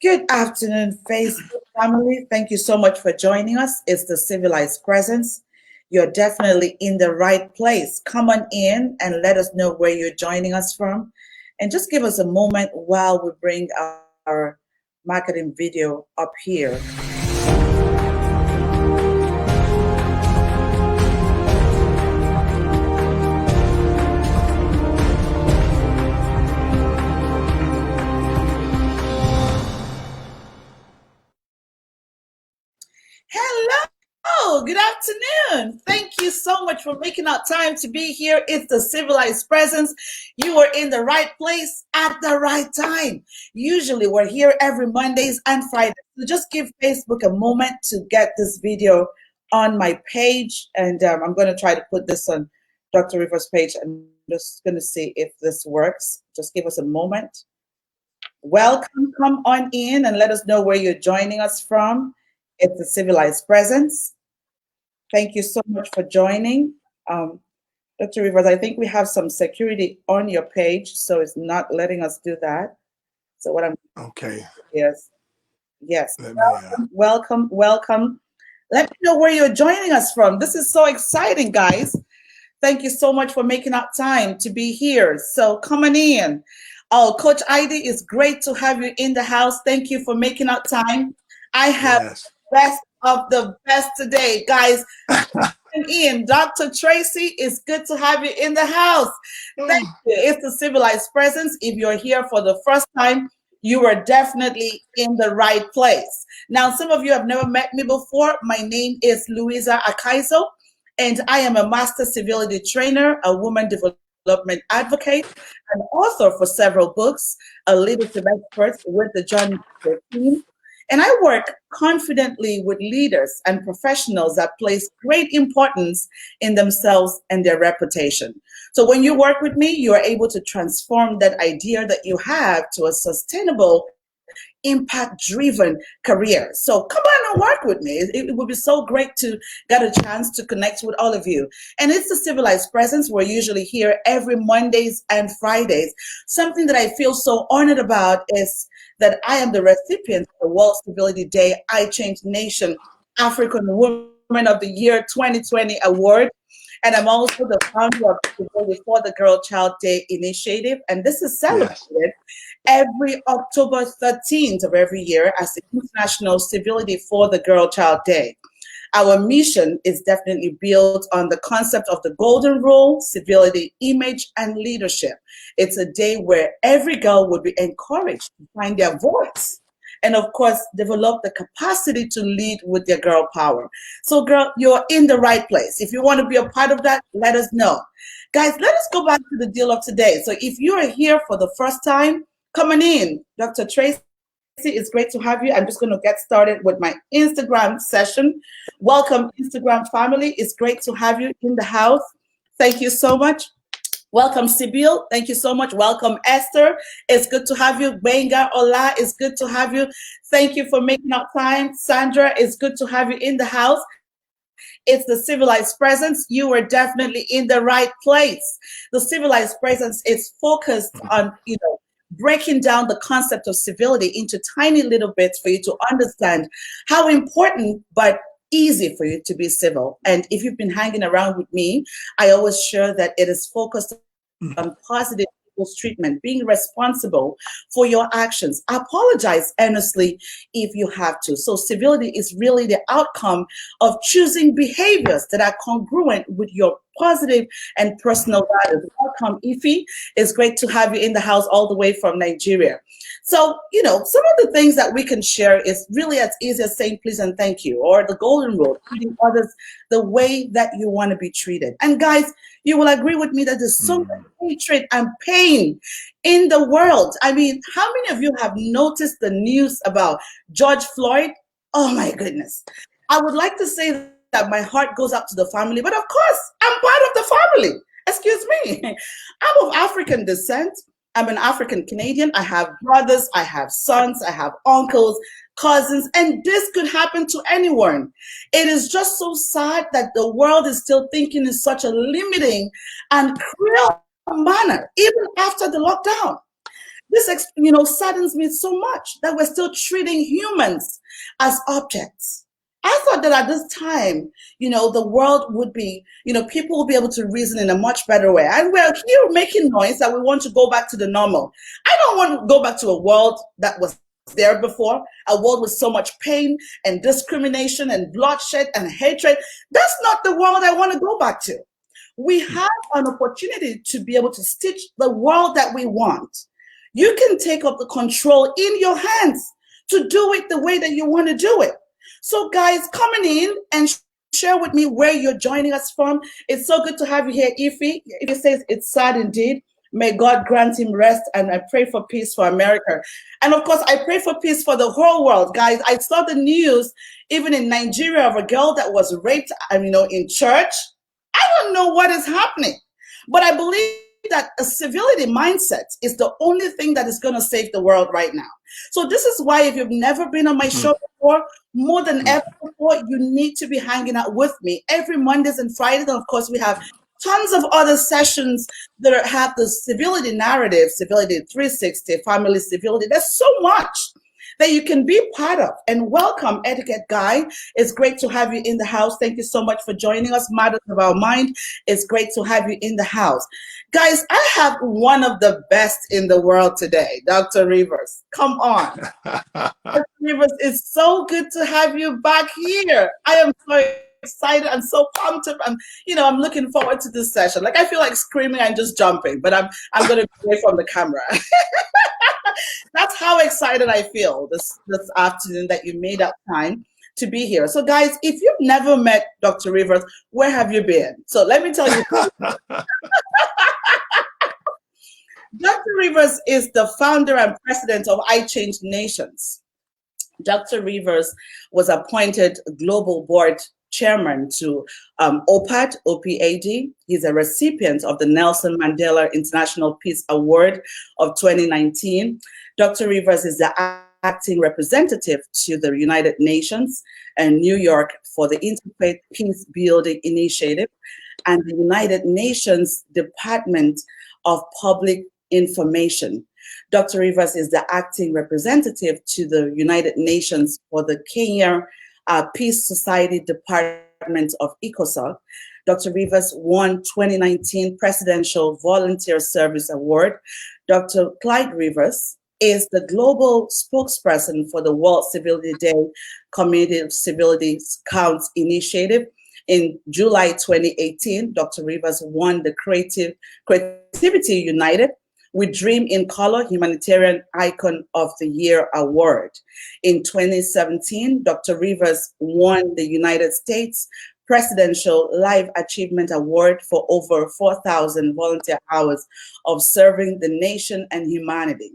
Good afternoon, Facebook family. Thank you so much for joining us. It's the Civilized Presence. You're definitely in the right place. Come on in and let us know where you're joining us from. And just give us a moment while we bring our marketing video up here. Hello, good afternoon. Thank you so much for making out time to be here. It's the Civilized Presence. You are in the right place at the right time. Usually we're here every Mondays and Fridays. So just give Facebook a moment to get this video on my page. And I'm going to try to put this on Dr. Rivers' page. I'm just going to see if this works. Just give us a moment. Welcome, come on in and let us know where you're joining us from. It's a Civilized Presence. Thank you so much for joining. Dr. Rivers, I think we have some security on your page, so it's not letting us do that. So what I'm okay. Yes. Welcome. Let me know where you're joining us from. This is so exciting, guys. Thank you so much for making up time to be here. So come on in. Oh, Coach Ida, it's great to have you in the house. Thank you for making up time. I have the best of the best today, guys. In Dr. Tracy, it's good to have you in the house. Thank you. It's the Civilized Presence. If you're here for the first time, you are definitely in the right place. Now, some of you have never met me before. My name is Louisa Akaizo, and I am a master civility trainer, a woman development advocate, an author for several books, a leadership expert with the John team. And I work confidently with leaders and professionals that place great importance in themselves and their reputation. So when you work with me, you are able to transform that idea that you have to a sustainable, impact-driven career. So come on and work with me. It would be so great to get a chance to connect with all of you. And it's the Civilized Presence. We're usually here every Mondays and Fridays. Something that I feel so honored about is that I am the recipient of the World Civility Day I Change Nation African Woman of the Year 2020 Award. And I'm also the founder of the Civility for the Girl Child Day Initiative. And this is celebrated every October 13th of every year as the International Civility for the Girl Child Day. Our mission is definitely built on the concept of the golden rule, civility, image, and leadership. It's a day where every girl would be encouraged to find their voice and, of course, develop the capacity to lead with their girl power. So, girl, you're in the right place. If you want to be a part of that, let us know. Guys, let us go back to the deal of today. So if you are here for the first time, coming in, Dr. Tracy, it's great to have you. I'm just going to get started with my Instagram session. Welcome, Instagram family. It's great to have you in the house. Thank you so much. Welcome, Sibyl. Thank you so much. Welcome, Esther. It's good to have you. Benga Ola, it's good to have you. Thank you for making up time. Sandra, it's good to have you in the house. It's the Civilized Presence. You are definitely in the right place. The Civilized Presence is focused on, breaking down the concept of civility into tiny little bits for you to understand how important but easy for you to be civil. And if you've been hanging around with me, I always share that it is focused on positive people's treatment, being responsible for your actions. Apologize earnestly if you have to. So civility is really the outcome of choosing behaviors that are congruent with your positive and personal values. Welcome, Ife. It's great to have you in the house all the way from Nigeria. So, some of the things that we can share is really as easy as saying please and thank you, or the golden rule, treating others the way that you want to be treated. And guys, you will agree with me that there's so much hatred and pain in the world. I mean, how many of you have noticed the news about George Floyd? Oh my goodness. I would like to say that my heart goes out to the family, but of course, I'm part of the family. Excuse me. I'm of African descent. I'm an African Canadian. I have brothers, I have sons, I have uncles, cousins, and this could happen to anyone. It is just so sad that the world is still thinking in such a limiting and cruel manner, even after the lockdown. This, saddens me so much that we're still treating humans as objects. I thought that at this time, the world would be, people will be able to reason in a much better way. And we're here making noise that we want to go back to the normal. I don't want to go back to a world that was there before, a world with so much pain and discrimination and bloodshed and hatred. That's not the world I want to go back to. We have an opportunity to be able to stitch the world that we want. You can take up the control in your hands to do it the way that you want to do it. So guys, coming in and share with me where you're joining us from. It's so good to have you here, Ify. Ify says it's sad indeed. May God grant him rest, and I pray for peace for America. And of course, I pray for peace for the whole world. Guys, I saw the news, even in Nigeria, of a girl that was raped, in church. I don't know what is happening, but I believe that a civility mindset is the only thing that is going to save the world right now. So this is why, if you've never been on my show before, more than ever before, you need to be hanging out with me every Mondays and Fridays. And of course, we have tons of other sessions that have the civility narrative, civility 360, family civility. There's so much that you can be part of. And welcome, Etiquette Guy. It's great to have you in the house. Thank you so much for joining us. Matters of Our Mind, it's great to have you in the house. Guys, I have one of the best in the world today, Dr. Rivers. Come on. Dr. Rivers, it's so good to have you back here. I am so excited and so pumped up, and I'm looking forward to this session. Like, I feel like screaming and just jumping, but I'm going to be away from the camera. That's how excited I feel this afternoon that you made up time to be here. So guys, if you've never met Dr. Rivers, where have you been? So let me tell you. Dr. Rivers is the founder and president of I Change Nations. Dr. Rivers was appointed global board chairman to OPAD, OPAD. He's a recipient of the Nelson Mandela International Peace Award of 2019. Dr. Rivers is the acting representative to the United Nations and New York for the Interfaith Peace Building Initiative and the United Nations Department of Public Information. Dr. Rivers is the acting representative to the United Nations for the Kenya Peace Society Department of ECOSOC. Dr. Rivers won 2019 Presidential Volunteer Service Award. Dr. Clyde Rivers is the global spokesperson for the World Civility Day Community of Civility Counts Initiative. In July 2018, Dr. Rivers won the Creativity United with Dream in Color Humanitarian Icon of the Year Award. In 2017, Dr. Rivers won the United States Presidential Life Achievement Award for over 4,000 volunteer hours of serving the nation and humanity.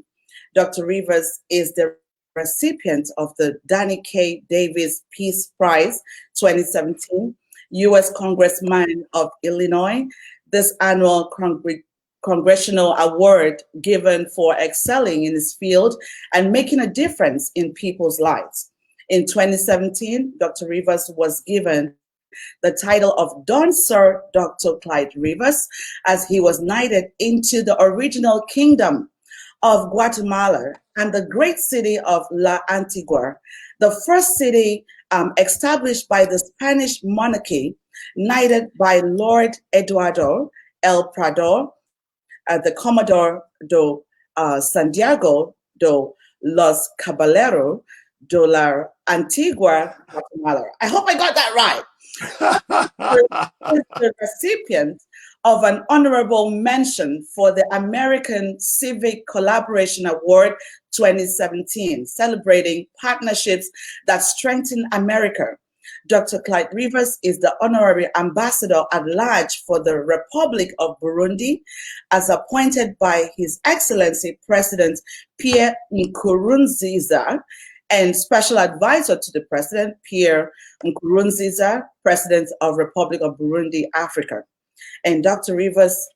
Dr. Rivers is the recipient of the Danny K. Davis Peace Prize 2017, U.S. Congressman of Illinois. This annual congressional award given for excelling in his field and making a difference in people's lives. In 2017, Dr. Rivers was given the title of Don Sir Dr. Clyde Rivers as he was knighted into the original kingdom of Guatemala and the great city of La Antigua, the first city established by the Spanish monarchy, knighted by Lord Eduardo El Prado, the Commodore do Santiago de los Caballeros de la Antigua Guatemala. I hope I got that right. Is the recipient of an honorable mention for the American Civic Collaboration Award 2017, celebrating partnerships that strengthen America. Dr. Clyde Rivers is the honorary ambassador at large for the Republic of Burundi, as appointed by His Excellency President Pierre Nkurunziza, and special advisor to the President Pierre Nkurunziza, President of Republic of Burundi, Africa. And Dr. Rivers,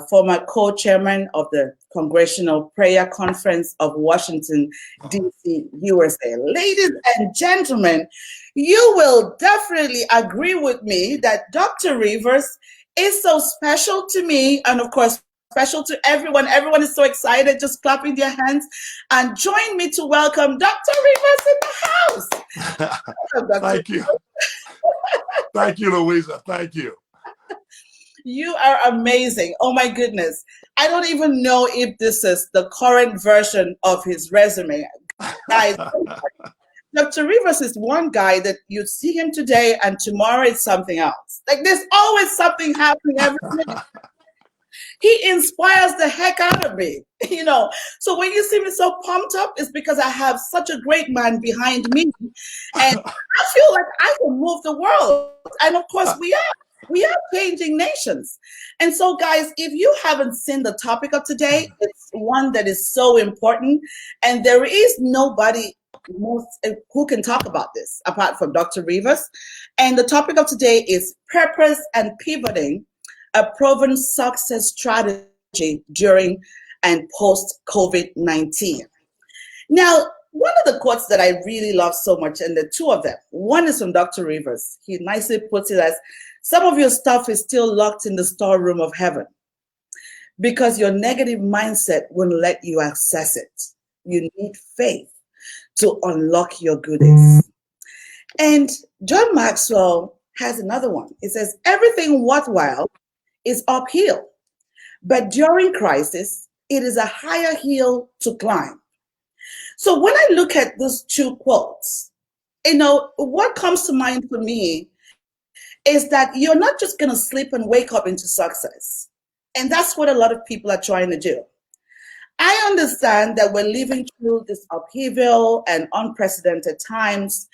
former co-chairman of the Congressional Prayer Conference of Washington, D.C., USA. Ladies and gentlemen, you will definitely agree with me that Dr. Rivers is so special to me, and of course, special to everyone. Everyone is so excited, just clapping their hands. And join me to welcome Dr. Rivers in the house. Thank you. Thank you, Louisa. Thank you. You are amazing. Oh my goodness. I don't even know if this is the current version of his resume. Guys, Dr. Rivers is one guy that you see him today and tomorrow it's something else. Like there's always something happening every minute. He inspires the heck out of me, you know. So when you see me so pumped up, it's because I have such a great man behind me. And I feel like I can move the world. And of course we are changing nations. And so guys, if you haven't seen the topic of today, it's one that is so important. And there is nobody who can talk about this apart from Dr. Rivers. And the topic of today is purpose and pivoting, a proven success strategy during and post COVID-19. Now, one of the quotes that I really love so much, and the two of them, one is from Dr. Rivers. He nicely puts it as, some of your stuff is still locked in the storeroom of heaven because your negative mindset won't let you access it. You need faith to unlock your goodies. And John Maxwell has another one. It says, everything worthwhile is uphill, but during crisis, it is a higher hill to climb. So when I look at those two quotes, you know, what comes to mind for me is that you're not just going to sleep and wake up into success. And that's what a lot of people are trying to do. I understand that we're living through this upheaval and unprecedented times.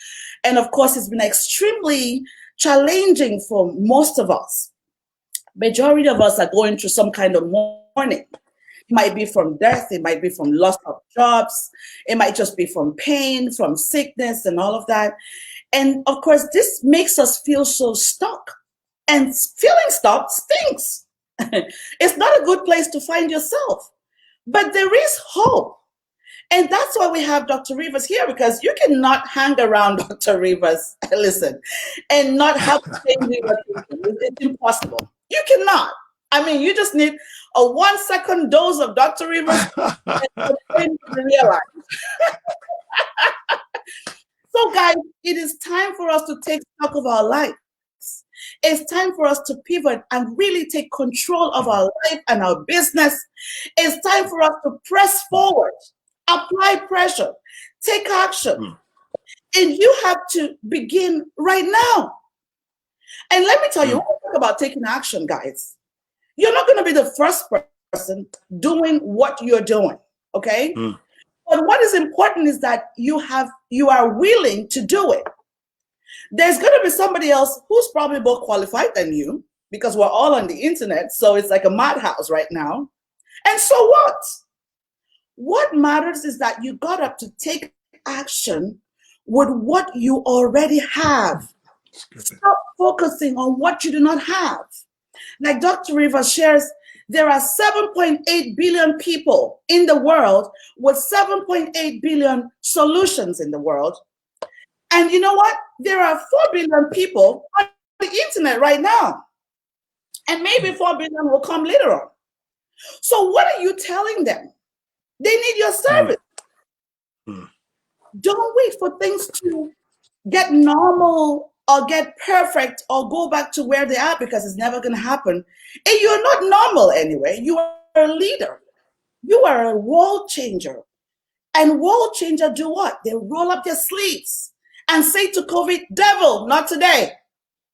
And of course, it's been extremely challenging for most of us. Majority of us are going through some kind of mourning. It might be from death, it might be from loss of jobs, it might just be from pain, from sickness and all of that. And of course, this makes us feel so stuck. And feeling stuck stinks. It's not a good place to find yourself. But there is hope. And that's why we have Dr. Rivers here, because you cannot hang around Dr. Rivers, listen, and not have to change your thinking. It's impossible. You cannot. I mean, you just need a 1 second dose of Dr. Rivers and you realize. So guys, it is time for us to take stock of our lives. It's time for us to pivot and really take control of our life and our business. It's time for us to press forward, apply pressure, take action. And you have to begin right now. And let me tell you, when we talk about taking action, guys, you're not going to be the first person doing what you're doing, okay? But what is important is that you are willing to do it. There's going to be somebody else who's probably more qualified than you, because we're all on the internet, so it's like a madhouse right now. And so what? What matters is that you got up to take action with what you already have. Stop focusing on what you do not have. Like Dr. Rivers shares, there are 7.8 billion people in the world with 7.8 billion solutions in the world. And you know what? There are 4 billion people on the internet right now. And maybe 4 billion will come later on. So what are you telling them? They need your service. Don't wait for things to get normal or get perfect or go back to where they are, because it's never going to happen. And you're not normal anyway. You are a leader. You are a world changer. And world changer do what? They roll up their sleeves and say to COVID, devil, not today.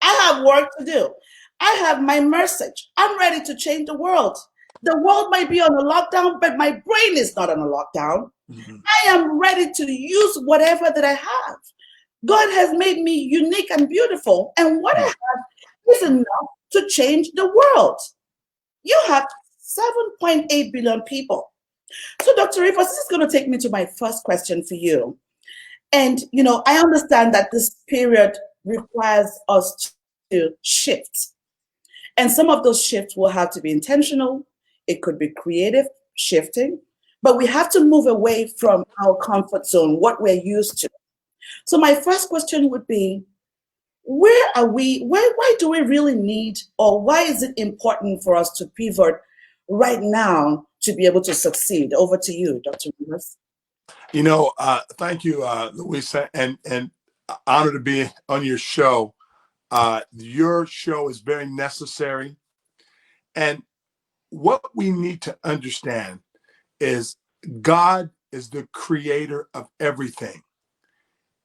I have work to do. I have my message. I'm ready to change the world. The world might be on a lockdown, but my brain is not on a lockdown. I am ready to use whatever that I have. God has made me unique and beautiful. And what I have is enough to change the world. You have 7.8 billion people. So Dr. Rivers, this is going to take me to my first question for you. And, you know, I understand that this period requires us to shift. And some of those shifts will have to be intentional. It could be creative shifting, but we have to move away from our comfort zone, what we're used to. So my first question would be, where are we? Why do we really need, or why is it important for us to pivot right now to be able to succeed? Over to you, Dr. Rivers. Thank you, Louisa, and honored to be on your show. Your show is very necessary. And what we need to understand is God is the creator of everything.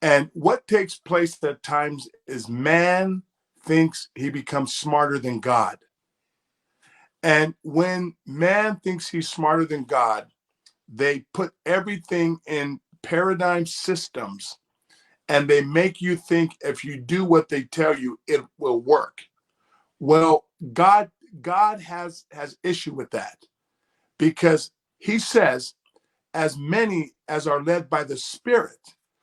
And what takes place at times is man thinks he becomes smarter than God. And when man thinks he's smarter than God, they put everything in paradigm systems and they make you think if you do what they tell you, it will work. Well, God has issue with that because he says, as many as are led by the Spirit.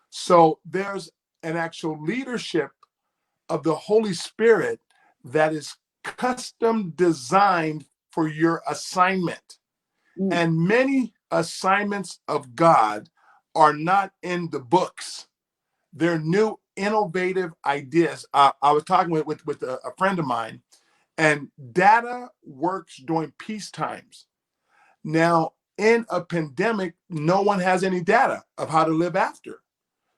So there's an actual leadership of the Holy Spirit that is custom designed for your assignment. And many assignments of God are not in the books. They're new, innovative ideas. I was talking with a friend of mine, and data works during peace times. Now, in a pandemic, no one has any data of how to live after.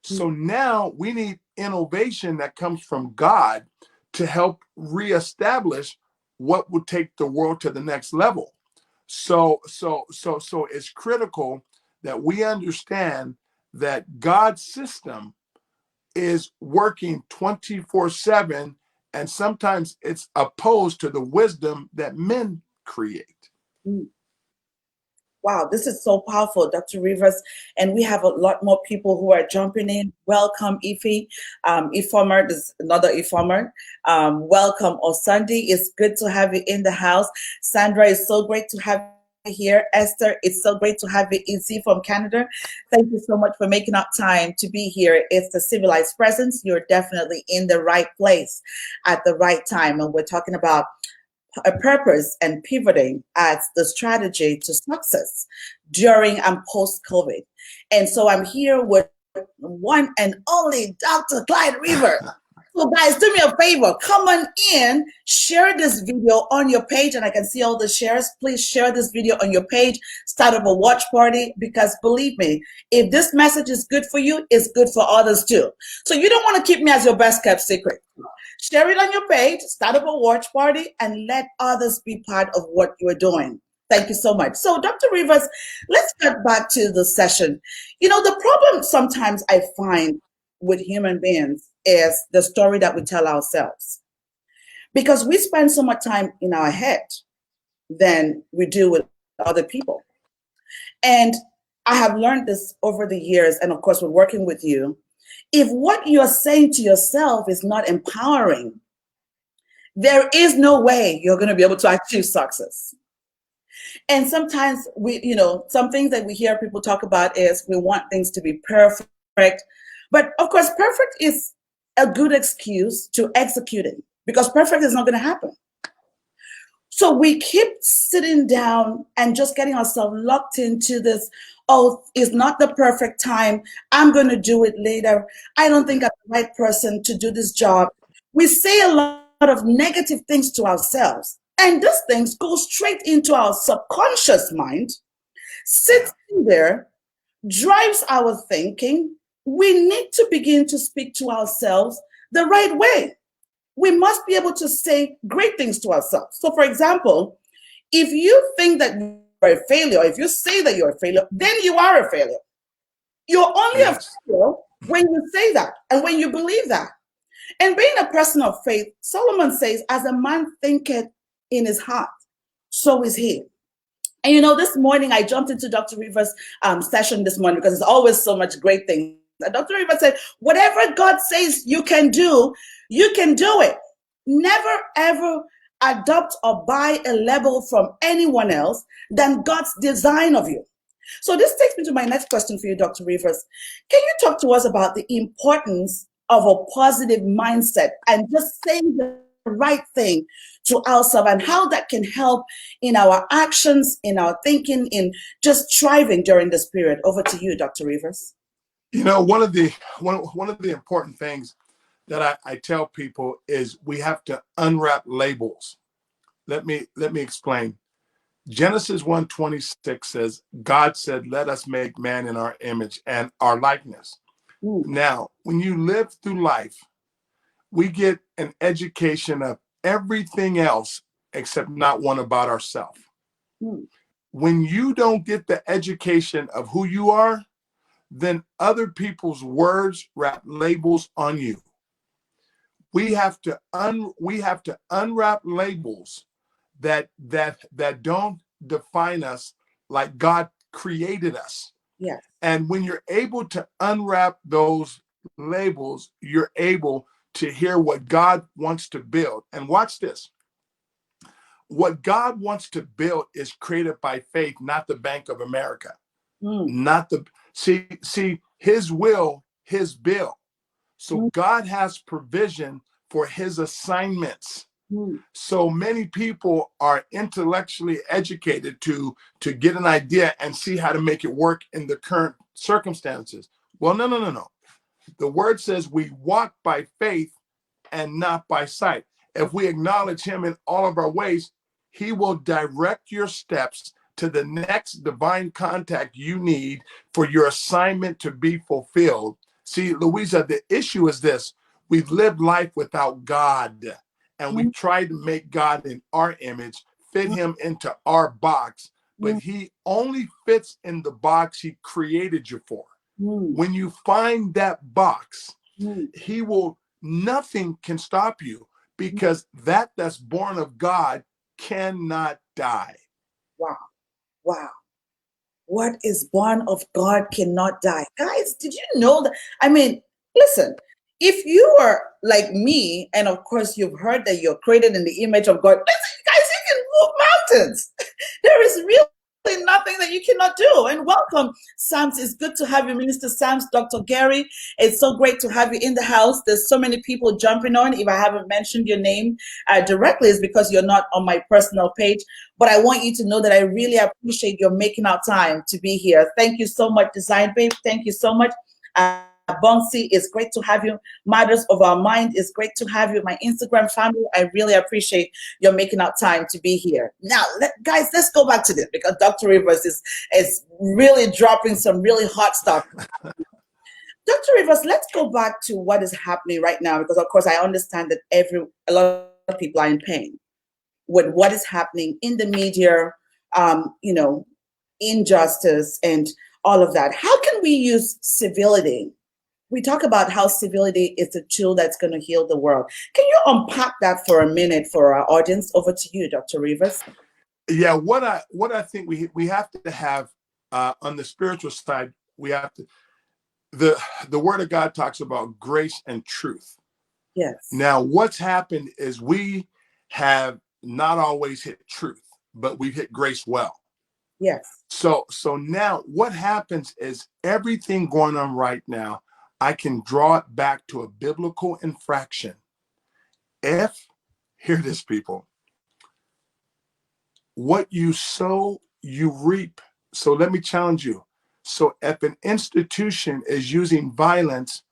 So now we need innovation that comes from God to help reestablish what would take the world to the next level. So it's critical that we understand that God's system is working 24/7, and sometimes it's opposed to the wisdom that men create. Wow, this is so powerful, Dr. Rivers. And we have a lot more people who are jumping in. Welcome, Ify. Ifomer, this is another Ifomer. Welcome, Osandi. It's good to have you in the house. Sandra, it's so great to have you here. Esther, it's so great to have you. Izzy from Canada. Thank you so much for making up time to be here. It's the civilized presence. You're definitely in the right place at the right time. And we're talking about a purpose and pivoting as the strategy to success during and post-COVID. And so I'm here with one and only Dr. Clyde Rivers. So guys, do me a favor, come on in, share this video on your page, and I can see all the shares. Please share this video on your page, start up a watch party, because believe me, if this message is good for you, it's good for others too. So you don't want to keep me as your best kept secret. Share it on your page, start up a watch party, and let others be part of what you're doing. Thank you so much. So Dr. Rivers, let's get back to the session. You know, the problem sometimes I find with human beings is the story that we tell ourselves. Because we spend so much time in our head than we do with other people. And I have learned this over the years, and of course, we're working with you. If what you're saying to yourself is not empowering, there is no way you're going to be able to achieve success. And sometimes some things that we hear people talk about is we want things to be perfect. But of course, perfect is a good excuse to executing, because perfect is not going to happen. So we keep sitting down and just getting ourselves locked into this, oh, it's not the perfect time. I'm going to do it later. I don't think I'm the right person to do this job. We say a lot of negative things to ourselves. And these things go straight into our subconscious mind, sits in there, drives our thinking. We need to begin to speak to ourselves the right way. We must be able to say great things to ourselves. So, for example, if you think that you're a failure, if you say that you're a failure, then you are a failure. You're only a failure when you say that and when you believe that. And being a person of faith, Solomon says, as a man thinketh in his heart, so is he. And you know, this morning I jumped into Dr. Rivers' session this morning because there's always so much great things. And Dr. Rivers said, whatever God says you can do it. Never, ever adopt or buy a label from anyone else than God's design of you. So this takes me to my next question for you, Dr. Rivers. Can you talk to us about the importance of a positive mindset and just saying the right thing to ourselves, and how that can help in our actions, in our thinking, in just striving during this period? Over to you, Dr. Rivers. You know, one of the important things that I tell people is we have to unwrap labels. Let me explain. Genesis 1:26 says, God said, let us make man in our image and our likeness. Mm. Now, when you live through life, we get an education of everything else except not one about ourselves. Mm. When you don't get the education of who you are, then other people's words wrap labels on you. We have to unwrap labels that don't define us like God created us. Yes. And when you're able to unwrap those labels, you're able to hear what God wants to build. And watch this. What God wants to build is created by faith, not the Bank of America. Mm. Not the see his will, his bill. So Mm. God has provision for his assignments. Mm. So many people are intellectually educated to get an idea and see how to make it work in the current circumstances. Well, no. The word says we walk by faith and not by sight. If we acknowledge him in all of our ways, he will direct your steps to the next divine contact you need for your assignment to be fulfilled. See, Louisa, the issue is this. We've lived life without God, and we Mm. tried to make God in our image, fit him into our box, but Mm. he only fits in the box he created you for. Mm. When you find that box, Mm. he will, nothing can stop you, because that's born of God cannot die. Wow. Wow. What is born of God cannot die. Guys, did you know that? I mean, listen, if you are like me, and of course you've heard that you're created in the image of God, listen, guys, you can move mountains. There is really nothing that you cannot do. And welcome, Sams. It's good to have you, Minister Sams, Dr. Gary. It's so great to have you in the house. There's so many people jumping on. If I haven't mentioned your name directly, it's because you're not on my personal page. But I want you to know that I really appreciate your making out time to be here. Thank you so much, Design Babe. Thank you so much. Bonsi, it's great to have you. Matters of Our Mind, it's great to have you. My Instagram family, I really appreciate your making out time to be here. Now, guys, let's go back to this, because Dr. Rivers is really dropping some really hot stuff. Dr. Rivers, let's go back to what is happening right now, because of course I understand that a lot of people are in pain with what is happening in the media, you know, injustice and all of that. How can we use civility? We talk about how civility is a tool that's going to heal the world. Can you unpack that for a minute for our audience? Over to you, Dr. Rivers. Yeah, what I think we have to have on the spiritual side, we have to, the word of God talks about grace and truth. Yes. Now, what's happened is we have not always hit truth, but we've hit grace well. Yes. So now what happens is everything going on right now, I can draw it back to a biblical infraction. If, hear this, people, what you sow, you reap. So let me challenge you. So if an institution is using violence,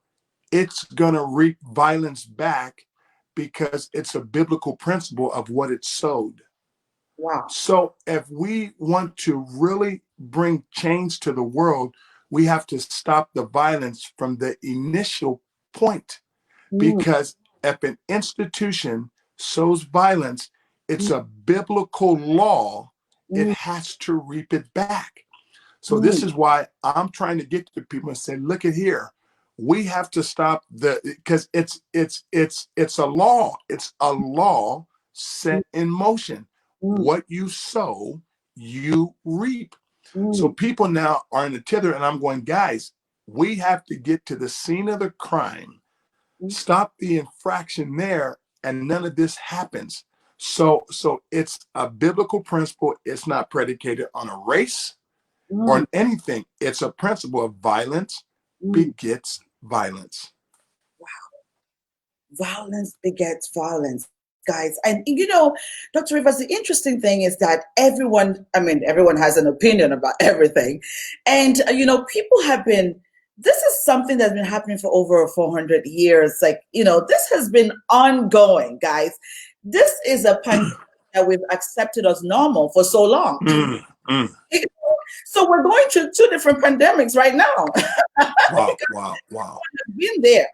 it's going to reap violence back, because it's a biblical principle of what it sowed. Wow. So if we want to really bring change to the world, we have to stop the violence from the initial point. Mm. Because if an institution sows violence, it's a biblical law. It Mm. has to reap it back. So this Mm. is why I'm trying to get to people and say, look at here. We have to stop because it's a law. It's a law set in motion. Mm. What you sow, you reap. So Mm. people now are in the tether, and I'm going, guys, we have to get to the scene of the crime, Mm. stop the infraction there, and none of this happens. So it's a biblical principle. It's not predicated on a race or Mm. on anything. It's a principle of violence Mm. begets violence. Violence begets violence, guys. And you know, Dr. Rivers, the interesting thing is that everyone has an opinion about everything. And you know, people have been, this is something that's been happening for over 400 years. Like, you know, this has been ongoing, guys. This is a pandemic that we've accepted as normal for so long. Mm, mm. So we're going through two different pandemics right now. Wow, wow, wow. We've been there.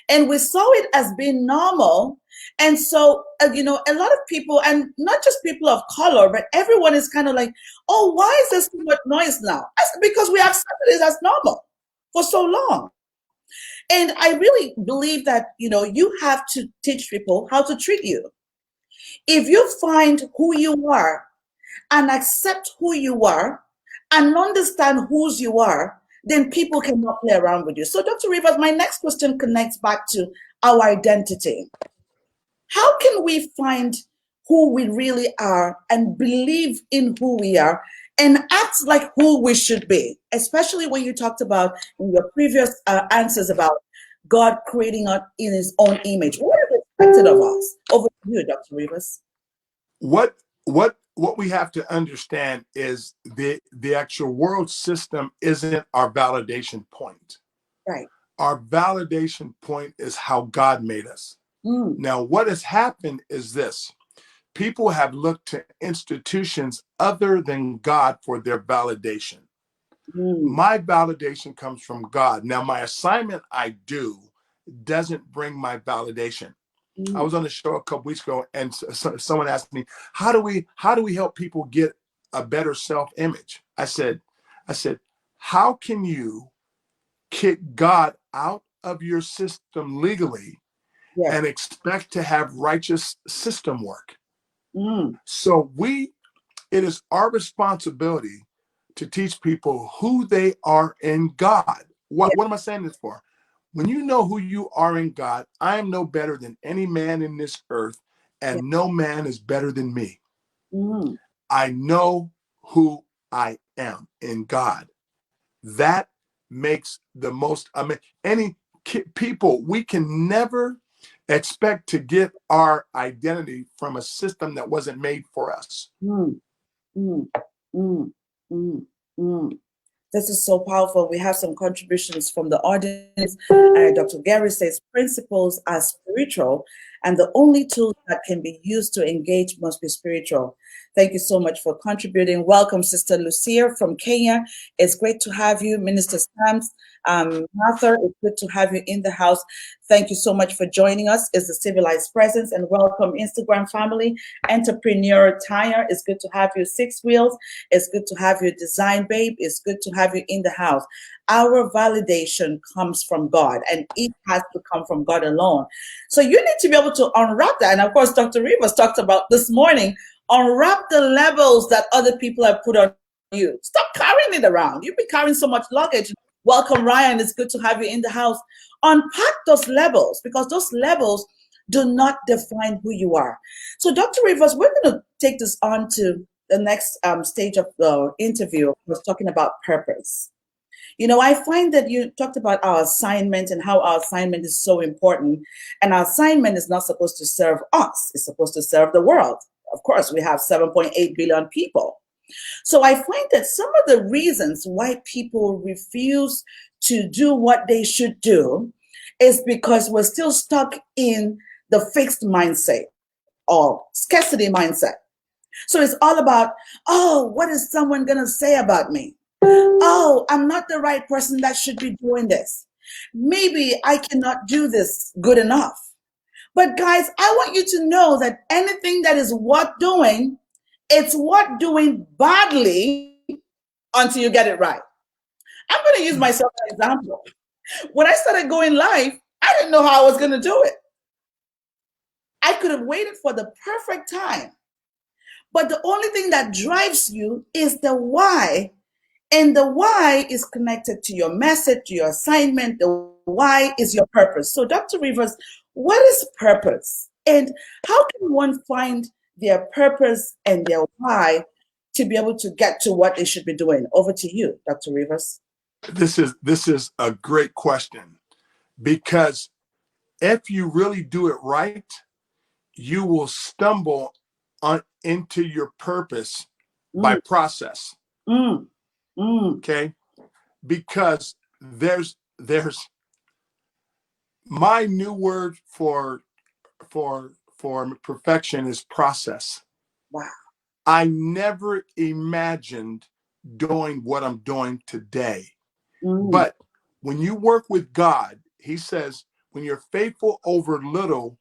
And we saw it as being normal. And so, a lot of people, and not just people of color, but everyone is kind of like, oh, why is there so much noise now? Because we accepted it as normal for so long. And I really believe that, you have to teach people how to treat you. If you find who you are and accept who you are and understand whose you are, then people cannot play around with you. So, Dr. Rivers, my next question connects back to our identity. How can we find who we really are and believe in who we are and act like who we should be? Especially when you talked about in your previous answers about God creating us in his own image. What is expected of us? Over to you, Dr. Rivers. What we have to understand is the actual world system isn't our validation point. Right. Our validation point is how God made us. Now, what has happened is this. People have looked to institutions other than God for their validation. My validation comes from God. Now, my assignment I do doesn't bring my validation. I was on the show a couple weeks ago, and someone asked me, "How do we help people get a better self-image?" I said, "How can you kick God out of your system legally and expect to have righteous system work?" So it is our responsibility to teach people who they are in God. What am I saying this for? When you know who you are in God, I am no better than any man in this earth, and no man is better than me. I know who I am in God. That makes the most, people, we can never expect to get our identity from a system that wasn't made for us. This is so powerful. We have some contributions from the audience. Dr. Gary says principles are spiritual, and the only tools that can be used to engage must be spiritual. Thank you so much for contributing. Welcome, Sister Lucia from Kenya. It's great to have you. Minister Stamps, Martha, it's good to have you in the house. Thank you so much for joining us. It's the Civilized Presence, and welcome, Instagram family. Entrepreneur Tire, it's good to have you. Six Wheels, it's good to have you. Design Babe, it's good to have you in the house. Our validation comes from God, and it has to come from God alone. So you need to be able to unwrap that. And of course, Dr. Rivers talked about this morning, unwrap the labels that other people have put on you. Stop carrying it around. You've been carrying so much luggage. Welcome, Ryan. It's good to have you in the house. Unpack those labels, because those labels do not define who you are. So, Dr. Rivers, we're going to take this on to the next stage of the interview. We're talking about purpose. I find that you talked about our assignment and how our assignment is so important. And our assignment is not supposed to serve us. It's supposed to serve the world. Of course, we have 7.8 billion people. So I find that some of the reasons why people refuse to do what they should do is because we're still stuck in the fixed mindset or scarcity mindset. So it's all about, oh, what is someone going to say about me? Oh, I'm not the right person that should be doing this. Maybe I cannot do this good enough. But guys, I want you to know that anything that is worth doing, it's worth doing badly until you get it right. I'm going to use myself as an example. When I started going live, I didn't know how I was going to do it. I could have waited for the perfect time. But the only thing that drives you is the why. And the why is connected to your message, to your assignment. The why is your purpose. So, Dr. Rivers, what is purpose? And how can one find their purpose and their why to be able to get to what they should be doing? Over to you, Dr. Rivers. This is a great question, because if you really do it right, you will stumble into your purpose by process. Okay, because there's my new word for perfection is process. Wow. I never imagined doing what I'm doing today. Mm. But when you work with God, he says, when you're faithful over little,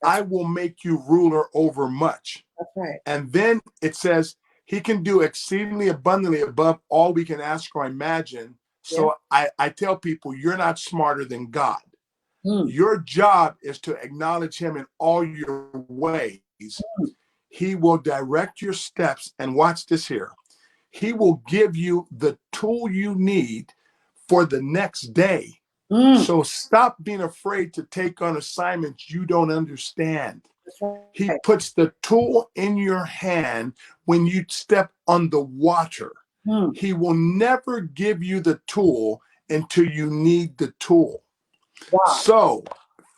That's, I will make you ruler over much. that's right. And then it says, he can do exceedingly abundantly above all we can ask or imagine. Yeah. So I tell people, you're not smarter than God. Mm. Your job is to acknowledge him in all your ways. Mm. He will direct your steps. And watch this here. He will give you the tool you need for the next day. Mm. So stop being afraid to take on assignments you don't understand. That's He right. puts the tool in your hand when you step on the water. Mm. He will never give you the tool until you need the tool. Wow. So,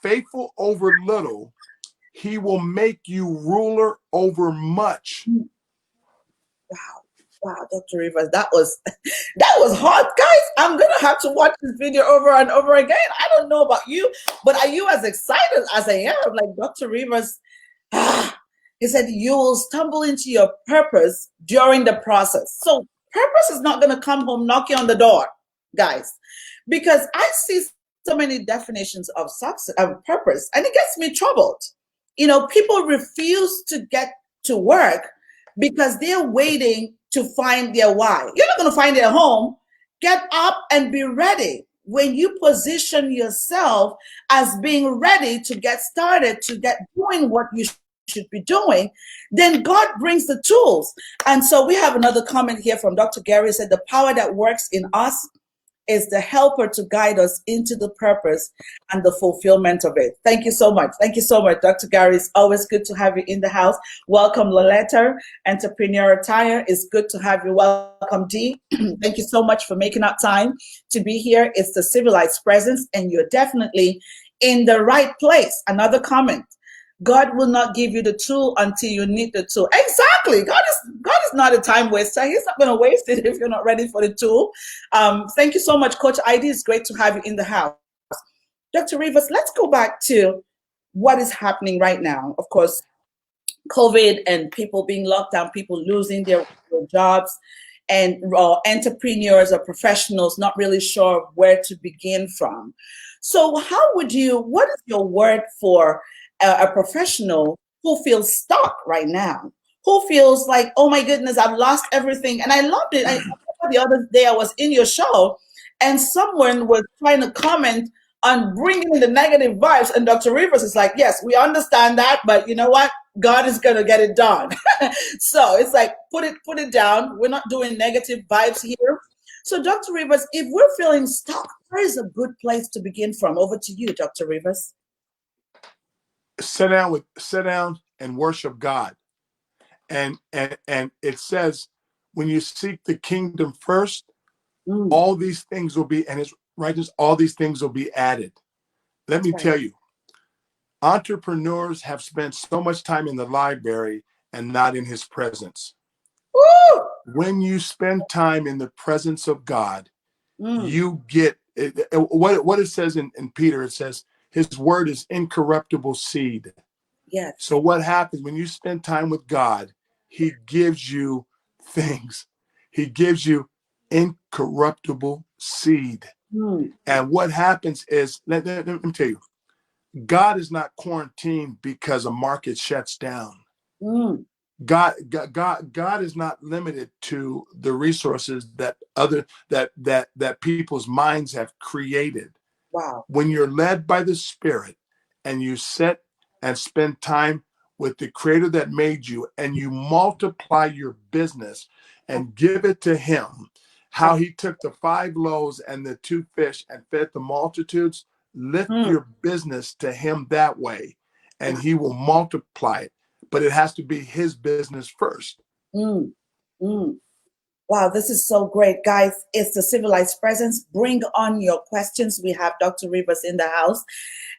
faithful over little, he will make you ruler over much. Mm. Wow. Wow, Dr. Rivers, that was hot, guys. I'm gonna have to watch this video over and over again. I don't know about you, but are you as excited as I am? Like Dr. Rivers, he said you will stumble into your purpose during the process. So purpose is not gonna come home knocking on the door, guys, because I see so many definitions of success, of purpose, and it gets me troubled. People refuse to get to work because they're waiting to find their why. You're not going to find it at home. Get up and be ready. When you position yourself as being ready to get started, to get doing what you should be doing, then God brings the tools. And so we have another comment here from Dr. Gary, said the power that works in us is the helper to guide us into the purpose and the fulfillment of it. Thank you so much. Thank you so much, Dr. Gary. It's always good to have you in the house. Welcome, Loletta. Entrepreneur Attire. It's good to have you. Welcome, Dee. Thank you so much for making up time to be here. It's the civilized presence, and you're definitely in the right place. Another comment. God will not give you the tool until you need the tool. Exactly. God is not a time waster. He's not going to waste it if you're not ready for the tool. Thank you so much, Coach ID. It's great to have you in the house. Dr. Rivers, let's go back to what is happening right now. Of course, COVID and people being locked down, people losing their jobs, and entrepreneurs or professionals not really sure where to begin from. So what is your word for a professional who feels stuck right now, who feels like, oh my goodness, I've lost everything? And I loved it. I remember the other day I was in your show and someone was trying to comment on bringing in the negative vibes. And Dr. Rivers is like, yes, we understand that, but you know what? God is going to get it done. So it's like, put it down. We're not doing negative vibes here. So Dr. Rivers, if we're feeling stuck, where is a good place to begin from? Over to you, Dr. Rivers. Sit down and worship God. And it says, when you seek the kingdom first, all these things will be, and his righteousness, all these things will be added. Let me tell you, entrepreneurs have spent so much time in the library and not in his presence. Woo! When you spend time in the presence of God, Mm. you get what it says in Peter. It says his word is incorruptible seed. Yes. So what happens when you spend time with God? He gives you things. He gives you incorruptible seed. Mm. And what happens is, let me tell you, God is not quarantined because a market shuts down. Mm. God is not limited to the resources that people's minds have created. Wow. When you're led by the Spirit and you sit and spend time with the Creator that made you, and you multiply your business and give it to Him, how He took the 5 loaves and the 2 fish and fed the multitudes, lift your business to Him that way, and He will multiply it. But it has to be His business first. Mm. Mm. Wow, this is so great, guys. It's the civilized presence. Bring on your questions. We have Dr. Rivers in the house.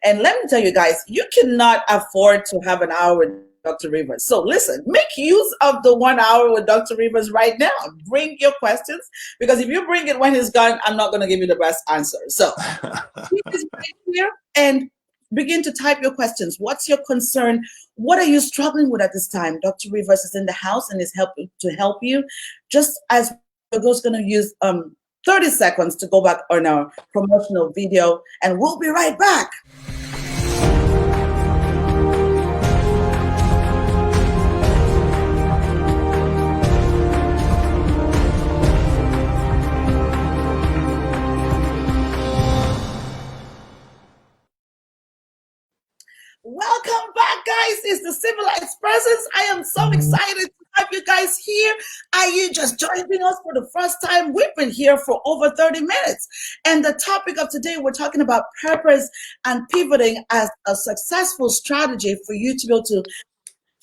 And let me tell you guys, you cannot afford to have an hour with Dr. Rivers. So listen, make use of the 1 hour with Dr. Rivers right now. Bring your questions, because if you bring it when he's gone, I'm not going to give you the best answer. So he is right here. And begin to type your questions. What's your concern? What are you struggling with at this time? Dr. Rivers is in the house and is helping to help you. Just as we're just going to use 30 seconds to go back on our promotional video, and we'll be right back. Welcome back, guys. It's the Civilized Presence. I am so excited to have you guys here. Are you just joining us for the first time? We've been here for over 30 minutes. And the topic of today, we're talking about purpose and pivoting as a successful strategy for you to be able to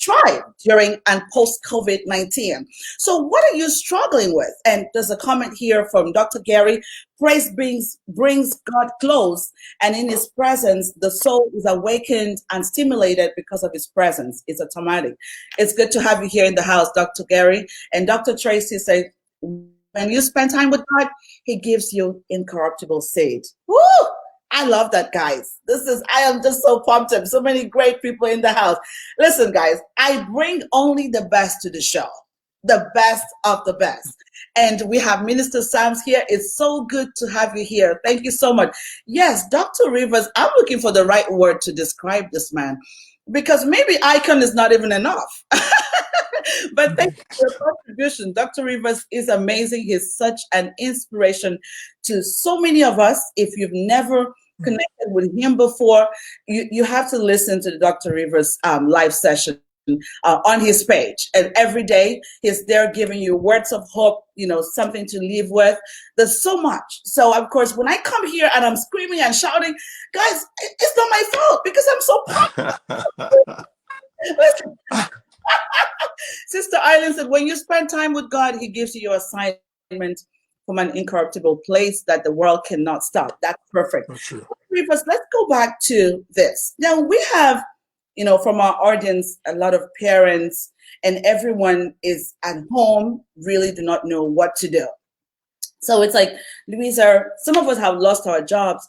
thrive during and post COVID-19. So what are you struggling with? And there's a comment here from Dr. Gary. Praise brings God close, and in his presence, the soul is awakened and stimulated because of his presence. It's automatic. It's good to have you here in the house, Dr. Gary. And Dr. Tracy said, when you spend time with God, he gives you incorruptible seed. Woo! I love that, guys. I am just so pumped up. So many great people in the house. Listen, guys, I bring only the best to the show, the best of the best. And we have Minister Sam's here. It's so good to have you here. Thank you so much. Yes, Dr. Rivers, I'm looking for the right word to describe this man, because maybe icon is not even enough. But thank you for your contribution. Dr. Rivers is amazing. He's such an inspiration to so many of us. If you've never connected with him before, you have to listen to the Dr. Rivers live session on his page. And every day he's there giving you words of hope, something to live with. There's so much. So, of course, when I come here and I'm screaming and shouting, guys, it's not my fault because I'm so pumped. Listen. Sister Eileen said, when you spend time with God, he gives you your assignment from an incorruptible place that the world cannot stop. That's perfect. That's true. Let's go back to this. Now, we have, from our audience, a lot of parents, and everyone is at home, really do not know what to do. So it's like, Louisa, some of us have lost our jobs.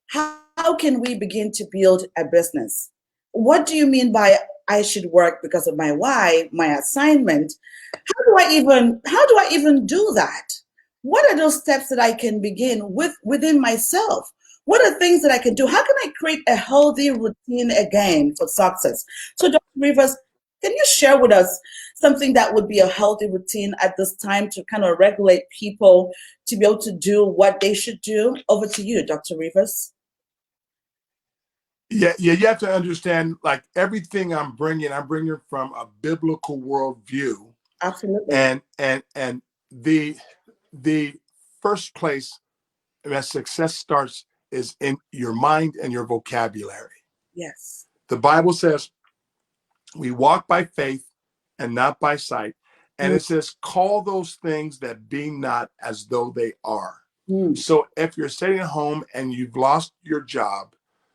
How can we begin to build a business? What do you mean by I should work because of my why, my assignment? How do I even do that? What are those steps that I can begin within myself? What are things that I can do? How can I create a healthy routine again for success? So, Dr. Rivers, can you share with us something that would be a healthy routine at this time to kind of regulate people to be able to do what they should do? Over to you, Dr. Rivers. Yeah, you have to understand, like, everything I'm bringing from a biblical worldview. Absolutely. And the first place that success starts is in your mind and your vocabulary. Yes. The Bible says we walk by faith and not by sight. And it says, call those things that be not as though they are. So if you're sitting at home and you've lost your job,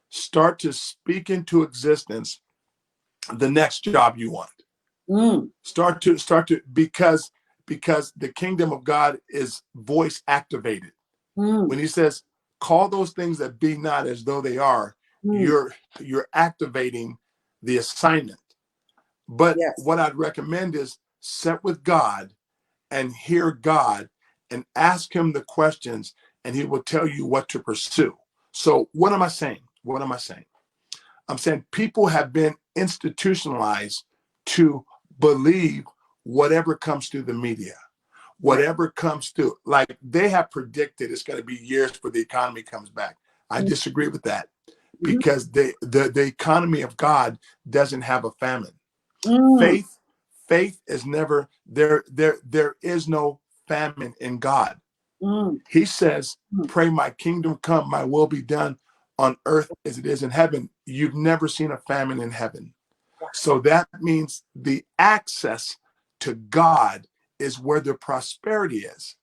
start to speak into existence the next job you want. Start to because the kingdom of God is voice activated. When he says, call those things that be not as though they are, you're activating the assignment. But what I'd recommend is sit with God and hear God and ask him the questions, and he will tell you what to pursue. So what am I saying? I'm saying people have been institutionalized to believe whatever comes through the media, whatever comes through. Like, they have predicted it's going to be years before the economy comes back. I disagree with that, because the economy of God doesn't have a famine. Faith is never there. There is no famine in God. He says, pray my kingdom come, my will be done on earth as it is in heaven. You've never seen a famine in heaven. So that means the access to God is where the prosperity is,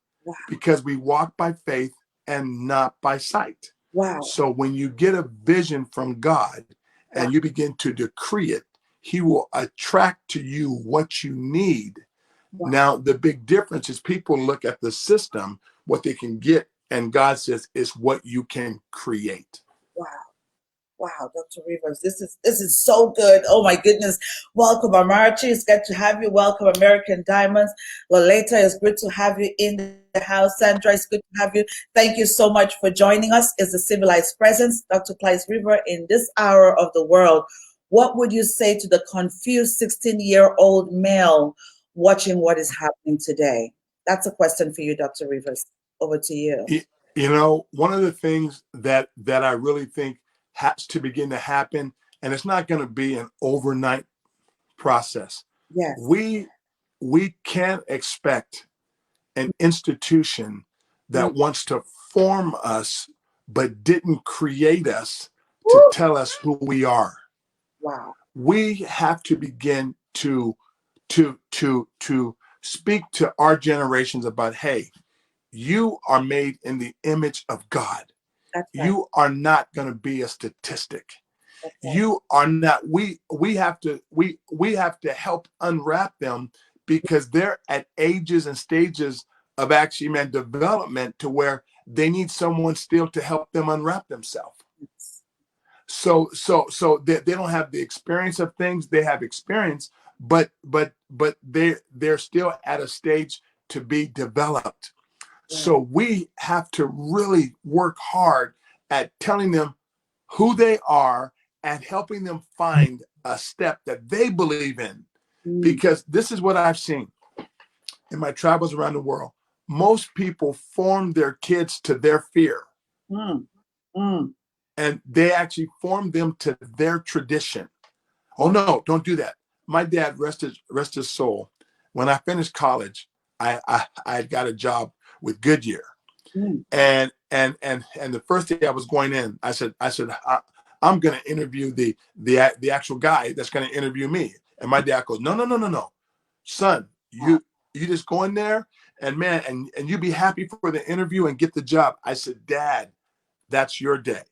because we walk by faith and not by sight. So when you get a vision from God and you begin to decree it, he will attract to you what you need. Now, the big difference is people look at the system, what they can get, and God says it's what you can create. Wow, Dr. Rivers, this is so good. Oh my goodness. Welcome, Amarachi. It's good to have you. Welcome, American Diamonds. Loleta, it's good to have you in the house. Sandra, it's good to have you. Thank you so much for joining us. It's the Civilized Presence, Dr. Clyde Rivers, in this hour of the world. What would you say to the confused 16-year-old male watching what is happening today? That's a question for you, Dr. Rivers. Over to you. You know, one of the things that I really think has to begin to happen, and it's not going to be an overnight process. Yes. We can't expect an institution Mm. that wants to form us but didn't create us to Woo! tell us who we are. Wow. We have to begin to speak to our generations about, hey, you are made in the image of God. That's right. You are not going to be a statistic. That's right. You are not. We have to help unwrap them, because they're at ages and stages of actually man development to where they need someone still to help them unwrap themselves. So they don't have the experience of things. They have experience, but they're still at a stage to be developed. Yeah. So we have to really work hard at telling them who they are and helping them find a step that they believe in. Mm. Because this is what I've seen in my travels around the world. Most people form their kids to their fear, Mm. Mm. and they actually form them to their tradition. Oh no, don't do that. My dad, rest his soul. When I finished college, I had got a job with Goodyear. Mm. And the first day I was going in, I'm going to interview the actual guy that's going to interview me. And my dad goes, no, son, you just go in there and man, and you be happy for the interview and get the job. I said, Dad, that's your day.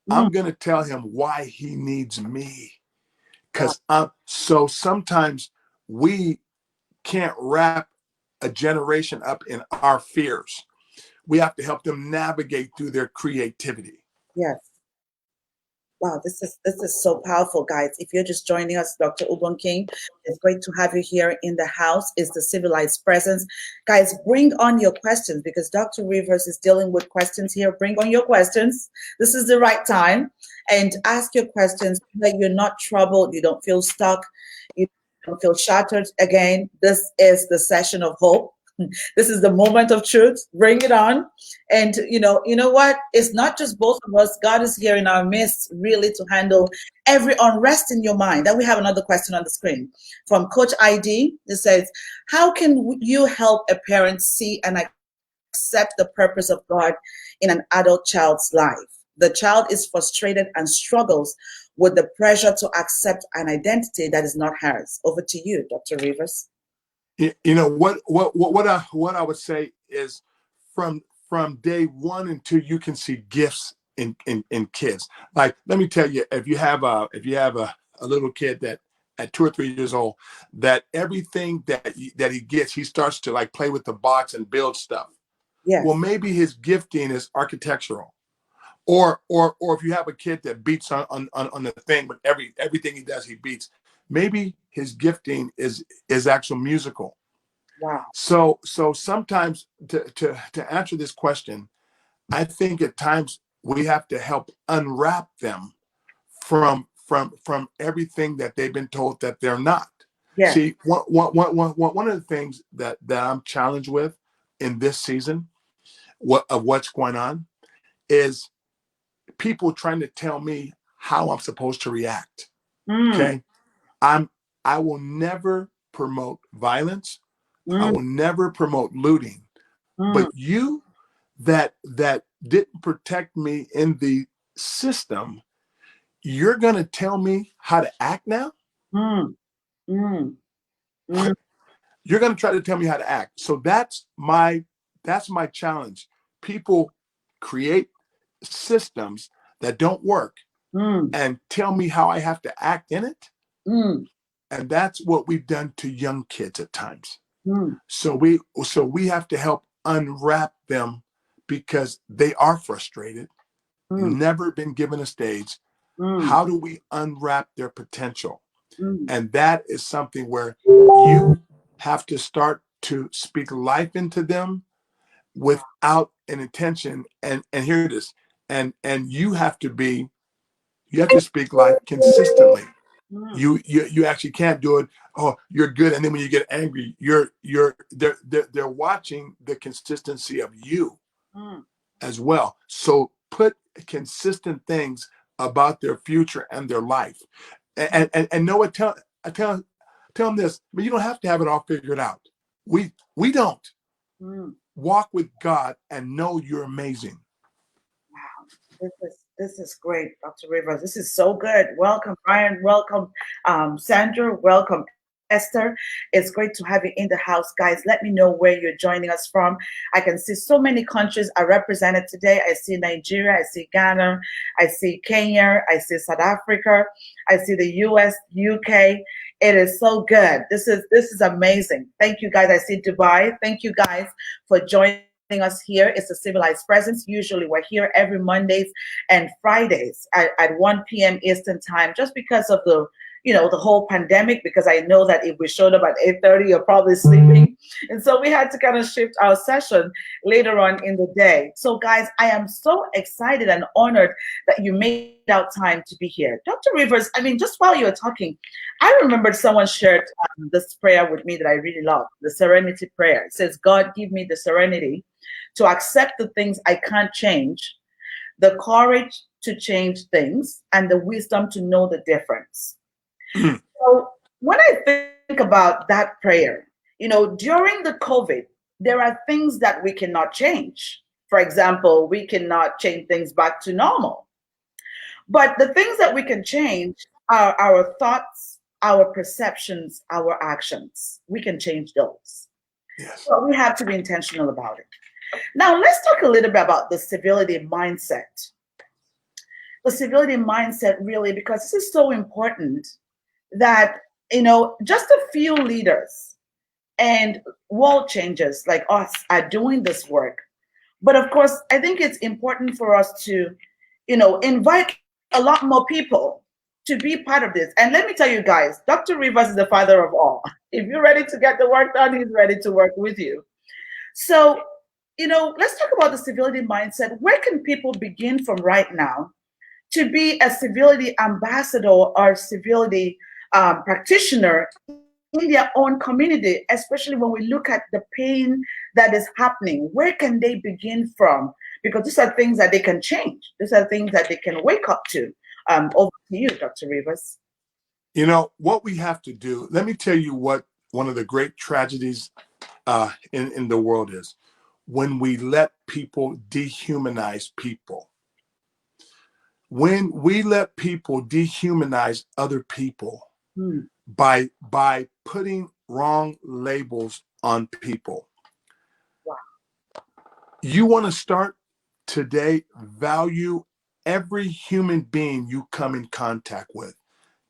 Mm. I'm going to tell him why he needs me. Wow. Because so sometimes we can't wrap a generation up in our fears. We have to help them navigate through their creativity. Yes. Wow, this is so powerful, guys. If you're just joining us, Dr. Ubon King, it's great to have you here in the house. It's the Civilized Presence. Guys, bring on your questions, because Dr. Rivers is dealing with questions here. Bring on your questions. This is the right time. And ask your questions so that you're not troubled, you don't feel stuck, you don't feel shattered. Again, this is the session of hope. This is the moment of truth. Bring it on. And you know what? It's not just both of us. God is here in our midst, really, to handle every unrest in your mind. Then we have another question on the screen from Coach ID. It says, how can you help a parent see and accept the purpose of God in an adult child's life? The child is frustrated and struggles with the pressure to accept an identity that is not hers. Over to you, Dr. Rivers. You know what I would say is, from day one until you can see gifts in kids. Like, let me tell you, if you have a little kid that at 2 or 3 years old, that everything that he gets, he starts to like play with the box and build stuff. Yes. Well, maybe his gifting is architectural. Or if you have a kid that beats on the thing, but everything he does he beats, maybe his gifting is actual musical. Wow. So sometimes to answer this question, I think at times we have to help unwrap them from everything that they've been told that they're not. Yes. See, one of the things that I'm challenged with in this season, what's going on, is people trying to tell me how I'm supposed to react. Mm. Okay, I will never promote violence. I Mm. will never promote looting. Mm. But you that didn't protect me in the system, you're going to tell me how to act now? Mm. Mm. Mm. You're going to try to tell me how to act. So that's my challenge. People create systems that don't work Mm. and tell me how I have to act in it. Mm. And that's what we've done to young kids at times. Mm. So we have to help unwrap them, because they are frustrated, Mm. never been given a stage. Mm, How do we unwrap their potential? mm, And that is something where you have to start to speak life into them without an intention. And here it is. And you have to speak life consistently. mm, You actually can't do it. Oh, you're good. And then when you get angry, they're watching the consistency of you mm, as well. So put consistent things about their future and their life. And know what? Tell them this. But you don't have to have it all figured out. We don't. mm. Walk with God and know you're amazing. This is great, Dr. Rivers. This is so good. Welcome, Brian. Welcome, Sandra. Welcome, Esther. It's great to have you in the house, guys. Let me know where you're joining us from. I can see so many countries are represented today. I see Nigeria. I see Ghana. I see Kenya. I see South Africa. I see the U.S., UK. It is so good. This is amazing. Thank you, guys. I see Dubai. Thank you, guys, for joining us here. It's a civilized presence. Usually we're here every Mondays and Fridays at 1 p.m. Eastern time, just because of the whole pandemic, because I know that if we showed up at 8:30, you're probably sleeping. And so we had to kind of shift our session later on in the day. So guys, I am so excited and honored that you made out time to be here. Dr. Rivers, I mean, just while you were talking, I remembered someone shared this prayer with me that I really love, the serenity prayer. It says, God, give me the serenity to accept the things I can't change, the courage to change things, and the wisdom to know the difference. Mm, So when I think about that prayer, during the COVID, there are things that we cannot change. For example, we cannot change things back to normal. But the things that we can change are our thoughts, our perceptions, our actions. We can change those. yes. But we have to be intentional about it. Now, let's talk a little bit about the civility mindset. The civility mindset, really, because this is so important that, just a few leaders and world changers like us are doing this work. But of course, I think it's important for us to, invite a lot more people to be part of this. And let me tell you guys, Dr. Rivers is the father of all. If you're ready to get the work done, he's ready to work with you. So, let's talk about the civility mindset. Where can people begin from right now to be a civility ambassador or civility practitioner in their own community, especially when we look at the pain that is happening? Where can they begin from? Because these are things that they can change. These are things that they can wake up to. Over to you, Dr. Rivers. What we have to do, let me tell you what one of the great tragedies in the world is when we let people dehumanize people. When we let people dehumanize other people Mm, by putting wrong labels on people. wow. You want to start today, value every human being you come in contact with.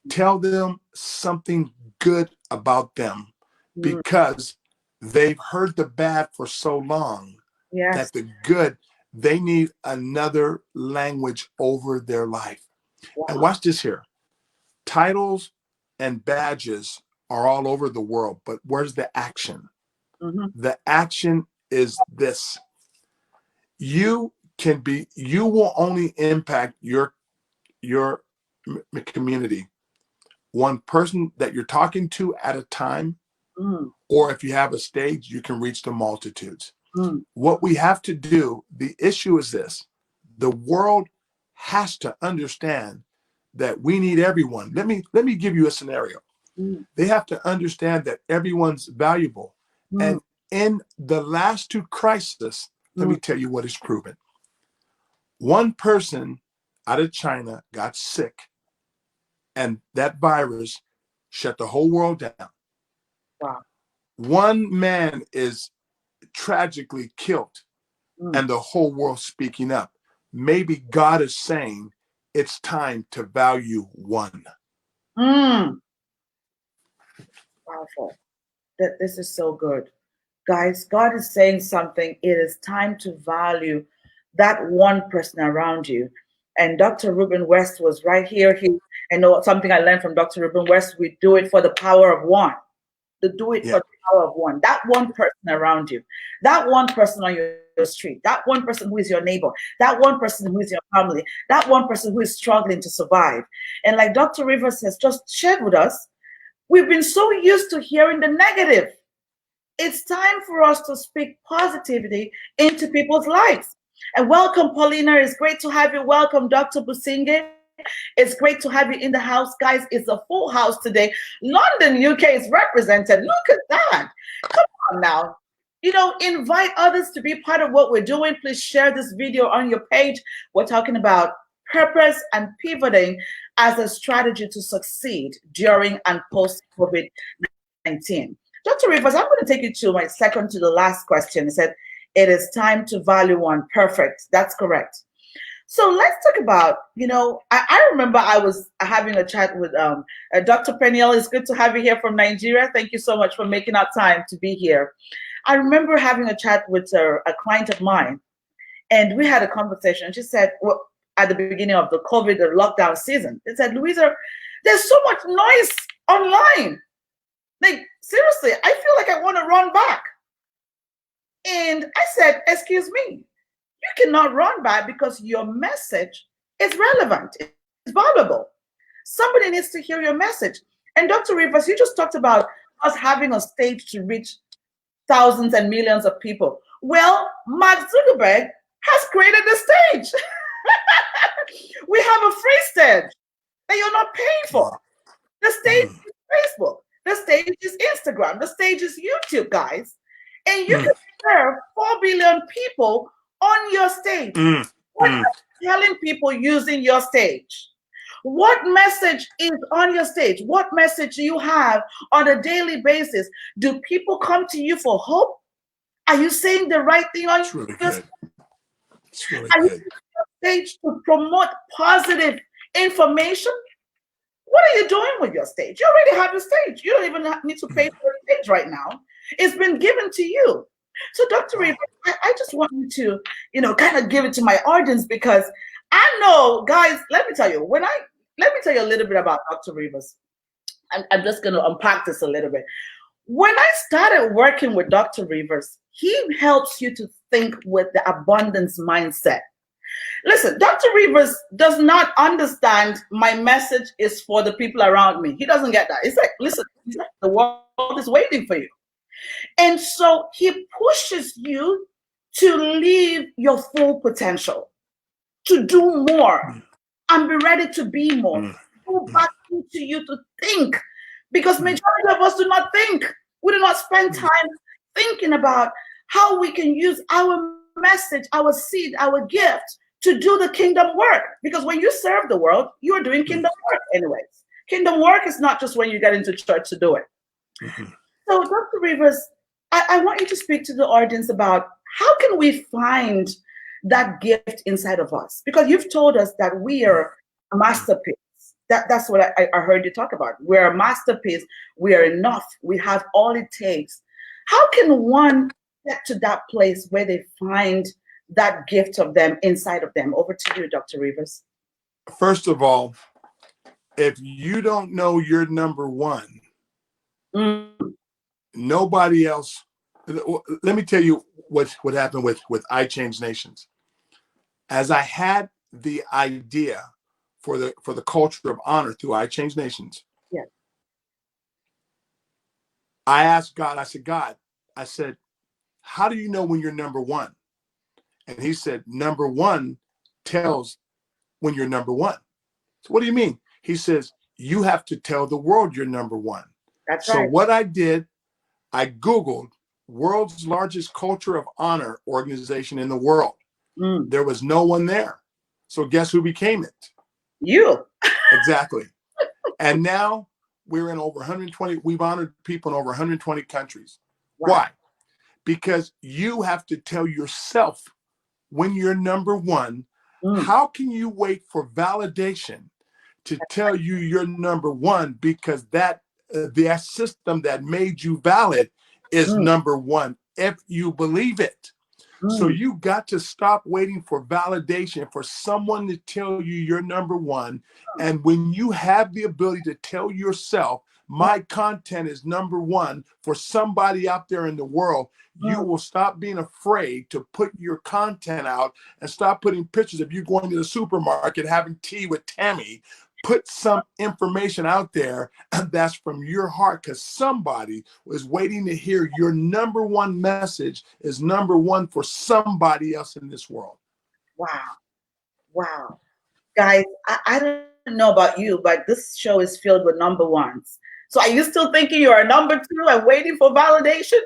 Tell them something good about them Mm, because they've heard the bad for so long yes. that the good, they need another language over their life. And Wow. watch this here. Titles and badges are all over the world, but where's the action? Hmm. The action is this. You will only impact your community, one person that you're talking to at a time, Mm, or if you have a stage, you can reach the multitudes. mm, What we have to do, the issue is this: the world has to understand that we need everyone. Let me give you a scenario. mm, They have to understand that everyone's valuable. mm, And in the last two crises, let me mm. tell you what is proven. One person out of China got sick, and that virus shut the whole world down. Wow. One man is tragically killed, Mm, and the whole world speaking up. Maybe God is saying it's time to value one. mm. Powerful. That this is so good. Guys, God is saying something. It is time to value that one person around you. And Dr. Ruben West was right here. I know something I learned from Dr. Ruben West. We do it for the power of one. To do it Yeah. for the power of one. That one person around you, that one person on your street, that one person who is your neighbor, that one person who is your family, that one person who is struggling to survive. And like Dr. Rivers has just shared with us, we've been so used to hearing the negative. It's time for us to speak positivity into people's lives. And welcome, Paulina. It's great to have you. Welcome, Dr. Businge. It's great to have you in the house, guys. It's a full house today. London, UK is represented. Look at that. Come on now. Invite others to be part of what we're doing. Please share this video on your page. We're talking about purpose and pivoting as a strategy to succeed during and post COVID-19. Dr. Rivers, I'm going to take you to my second to the last question. He said, it is time to value one. Perfect. That's correct. So let's talk about, I remember I was having a chat with Dr. Peniel. It's good to have you here from Nigeria. Thank you so much for making out time to be here. I remember having a chat with a client of mine, and we had a conversation. She said, well, at the beginning of the COVID, the lockdown season, they said, Louisa, there's so much noise online. Like, seriously, I feel like I want to run back. And I said, excuse me, you cannot run back because your message is relevant, it's valuable. Somebody needs to hear your message. And Dr. Rivers, you just talked about us having a stage to reach thousands and millions of people. Well, Mark Zuckerberg has created the stage. We have a free stage that you're not paying for. The stage is Facebook. The stage is Instagram. The stage is YouTube, guys. And you can serve 4 billion people on your stage. What are you telling people using your stage? What message is on your stage? What message do you have on a daily basis? Do people come to you for hope? Are you saying the right thing on It's really your good. It's really Are you good. on your stage to promote positive information? What are you doing with your stage? You already have a stage. You don't even need to pay for a stage right now. It's been given to you. So, Dr. Rivers, I just want you to, kind of give it to my audience, because I know, guys, let me tell you a little bit about Dr. Rivers. I'm just going to unpack this a little bit. When I started working with Dr. Rivers, he helps you to think with the abundance mindset. Listen, Dr. Rivers does not understand my message is for the people around me. He doesn't get that. It's like, listen, the world is waiting for you. And so he pushes you to live your full potential, to do more, and be ready to be more. Go back into you to think, because majority of us do not think. We do not spend time thinking about how we can use our message, our seed, our gift to do the kingdom work. Because when you serve the world, you are doing kingdom work anyways. Kingdom work is not just when you get into church to do it. So, Dr. Rivers, I want you to speak to the audience about how can we find that gift inside of us? Because you've told us that we are a masterpiece. That's what I heard you talk about. We're a masterpiece. We are enough. We have all it takes. How can one get to that place where they find that gift of them inside of them? Over to you, Dr. Rivers. First of all, if you don't know you're number one, nobody else. Let me tell you what happened with I Change Nations. As I had the idea for the culture of honor through I Change Nations, I asked God, I said, God, how do you know when you're number one? And he said, number one tells when you're number one. So what do you mean? He says, you have to tell the world you're number one. That's so right. What I did, I Googled world's largest culture of honor organization in the world. There was no one there. So guess who became it? You. Exactly. And now we're in over 120, we've honored people in over 120 countries. Wow. Why? Because you have to tell yourself when you're number one. How can you wait for validation to tell you you're number one? Because that the system that made you valid is number one if you believe it. So Mm. you got to stop waiting for validation for someone to tell you you're number one. And when you have the ability to tell yourself, Mm. my content is number one for somebody out there in the world, you Mm. will stop being afraid to put your content out and stop putting pictures of you going to the supermarket having tea with Tammy. Put some information out there that's from your heart, because somebody is waiting to hear your number one message is number one for somebody else in this world. Wow. Wow. Guys, I don't know about you, but this show is filled with number ones. So are you still thinking you're a number two and waiting for validation?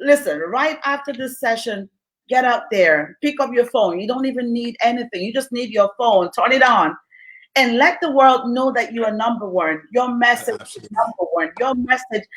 Listen, right after this session, get out there, pick up your phone. You don't even need anything. You just need your phone, turn it on, and let the world know that you are number one. Your message is Absolutely. number one. Your message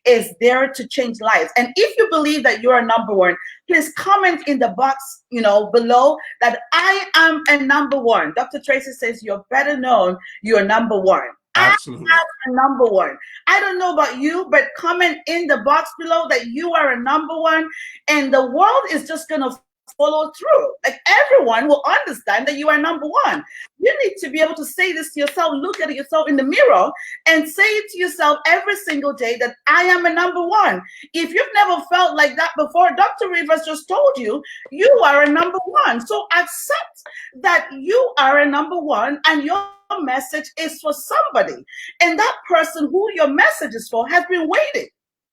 is there to change lives. And if you believe that you're a number one, please comment in the box, below that I am a number one. Dr. Tracy says you're better known. You're number one. I Absolutely. am a number one. I don't know about you, but comment in the box below that you are a number one, and the world is just gonna follow through. Like everyone will understand that you are number one. You need to be able to say this to yourself, look at yourself in the mirror, and say it to yourself every single day that I am a number one. If you've never felt like that before, Dr. Rivers just told you, you are a number one. So accept that you are a number one and your message is for somebody. And that person who your message is for has been waiting.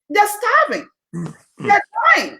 They're starving. Mm, mm, They're dying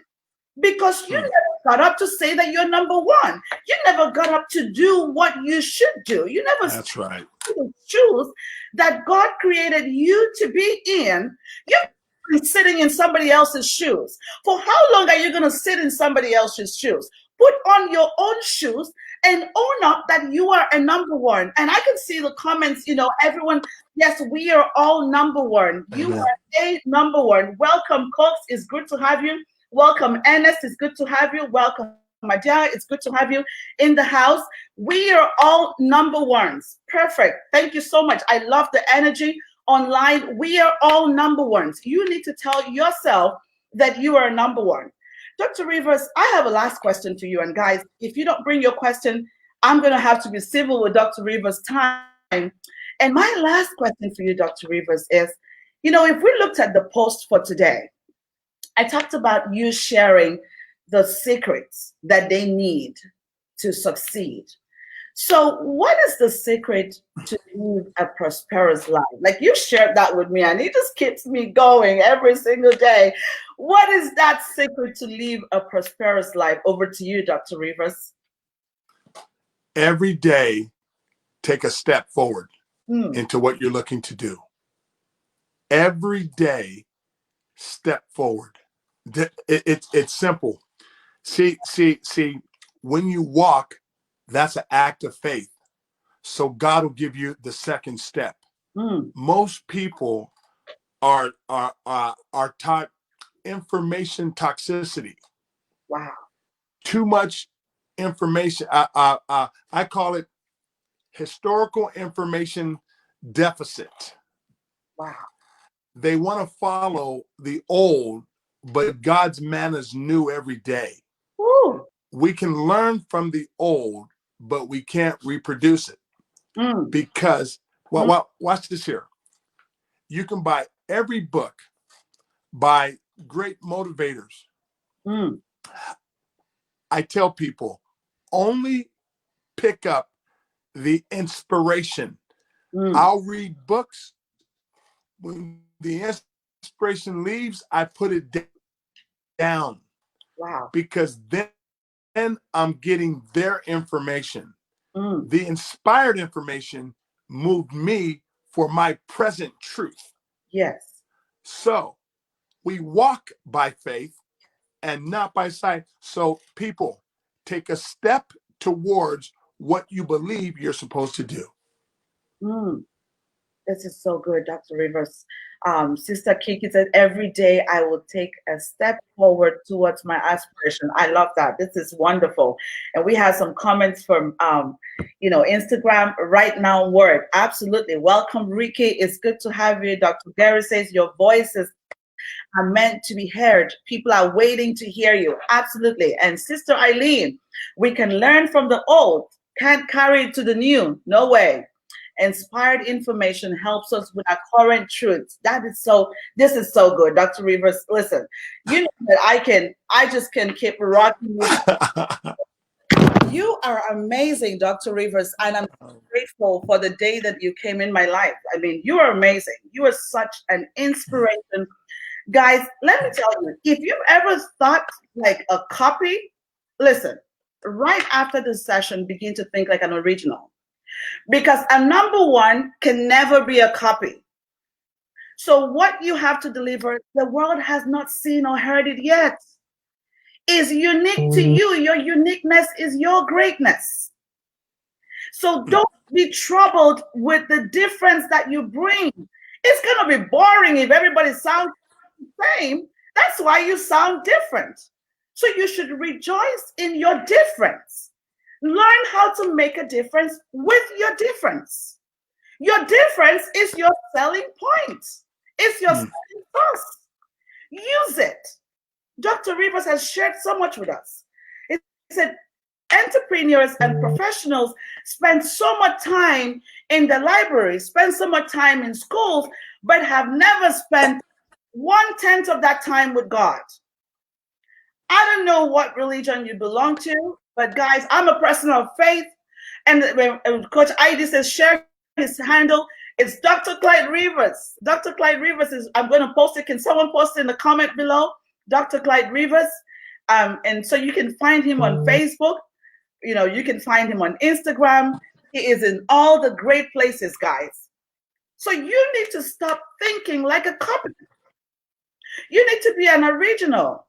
because you mm. never got up to say that you're number one. You never got up to do what you should do. You never That's right. the shoes that God created you to be in. You've been sitting in somebody else's shoes. For how long are you going to sit in somebody else's shoes? Put on your own shoes and own up that you are a number one. And I can see the comments, everyone, yes, we are all number one. You Amen. are a number one. Welcome, Cox. It's good to have you. Welcome, Ernest. It's good to have you. Welcome, Madia. It's good to have you in the house. We are all number ones. Perfect. Thank you so much. I love the energy online. We are all number ones. You need to tell yourself that you are number one. Dr. Rivers, I have a last question for you. And guys, if you don't bring your question, I'm going to have to be civil with Dr. Rivers' time. And my last question for you, Dr. Rivers, is, if we looked at the post for today, I talked about you sharing the secrets that they need to succeed. So, what is the secret to live a prosperous life? Like you shared that with me, and it just keeps me going every single day. What is that secret to live a prosperous life? Over to you, Dr. Rivers. Every day, take a step forward Mm. into what you're looking to do. Every day, step forward. It's simple. See, when you walk, that's an act of faith. So God will give you the second step. Mm. Most people are taught information toxicity. Wow. Too much information. I call it historical information deficit. Wow. They want to follow the old, but God's manna is new every day. Woo. We can learn from the old, but we can't reproduce it Mm. because, Mm. watch this here. You can buy every book by great motivators. Mm. I tell people only pick up the inspiration. Mm. I'll read books. When the inspiration leaves, I put it down Wow. because then I'm getting their information. Mm. The inspired information moved me for my present truth. Yes. So we walk by faith and not by sight. So people, take a step towards what you believe you're supposed to do. Mm. This is so good, Dr. Rivers. Sister Kiki said, every day I will take a step forward towards my aspiration. I love that. This is wonderful. And we have some comments from, Instagram right now. Word. Absolutely. Welcome, Ricky. It's good to have you. Dr. Gary says your voice is are meant to be heard. People are waiting to hear you. Absolutely. And Sister Eileen, we can learn from the old, can't carry it to the new. No way. Inspired information helps us with our current truths. This is so good. Dr. Rivers, listen, you know that I just can keep rocking you. You are amazing, Dr. Rivers, and I'm grateful for the day that you came in my life. I mean, you are amazing. You are such an inspiration. Guys, let me tell you, if you've ever thought like a copy, listen, right after the session, begin to think like an original. Because a number one can never be a copy. So what you have to deliver, the world has not seen or heard it yet. Is unique to you. Your uniqueness is your greatness. So don't be troubled with the difference that you bring. It's going to be boring if everybody sounds the same. That's why you sound different. So you should rejoice in your difference. Learn how to make a difference with your difference. Your difference is your selling point. It's your selling sauce. Use it. Dr. Rivers has shared so much with us. He said entrepreneurs and professionals spend so much time in the library, spend so much time in schools, but have never spent 1/10 of that time with God. I don't know what religion you belong to, but guys, I'm a person of faith. And when Coach ID says share his handle, it's Dr. Clyde Rivers. Dr. Clyde Rivers is, I'm going to post it. Can someone post it in the comment below? Dr. Clyde Rivers. And so you can find him on Facebook. You know, you can find him on Instagram. He is in all the great places, guys. So you need to stop thinking like a copy. You need to be an original.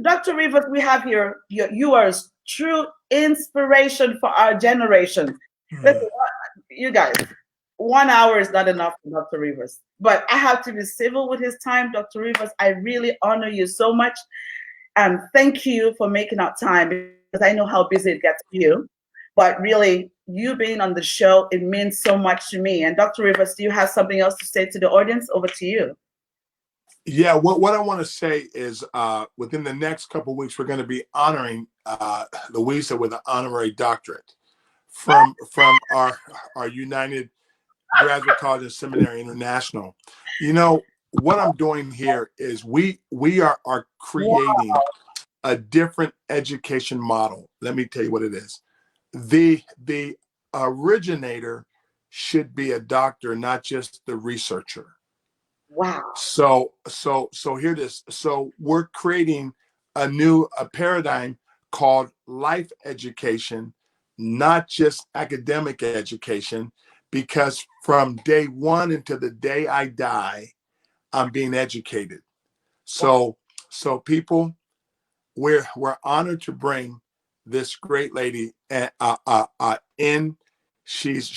Dr. Rivers, we have here, you are true inspiration for our generation. Listen, you guys, 1 hour is not enough for Dr. Rivers, but I have to be civil with his time. Dr. Rivers, I really honor you so much. And thank you for making out time, because I know how busy it gets for you. But really, you being on the show, it means so much to me. And Dr. Rivers, do you have something else to say to the audience? Over to you. Yeah, what I want to say is within the next couple of weeks, we're going to be honoring Louisa with an honorary doctorate from our United Graduate College and Seminary International. You know, what I'm doing here is we are creating a different education model. Let me tell you what it is. The originator should be a doctor, not just the researcher. Wow. So here it is. So we're creating a paradigm called life education, not just academic education, because from day one until the day I die, I'm being educated. So people, we're honored to bring this great lady in. She's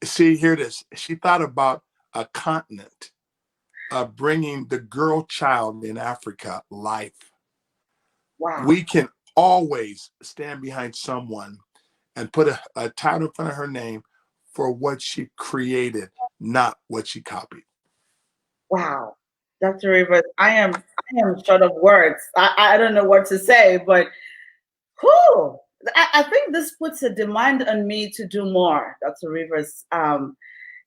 see, here it is. She thought about a continent, bringing the girl child in Africa life. Wow. We can always stand behind someone and put a title in front of her name for what she created, not what she copied. Wow. Dr. Rivers, I am short of words. I don't know what to say, but whew, I think this puts a demand on me to do more, Dr. Rivers.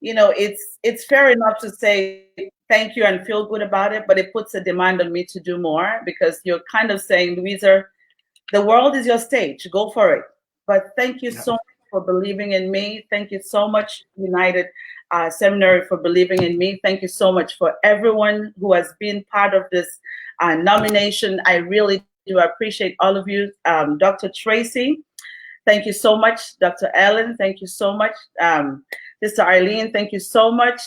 You know, it's fair enough to say thank you and feel good about it, but it puts a demand on me to do more, because you're kind of saying, Louisa, the world is your stage. Go for it. But thank you so much for believing in me. Thank you so much, United Seminary, for believing in me. Thank you so much for everyone who has been part of this nomination. I really do appreciate all of you. Dr. Tracy, thank you so much. Dr. Ellen, thank you so much. Sister Eileen, thank you so much.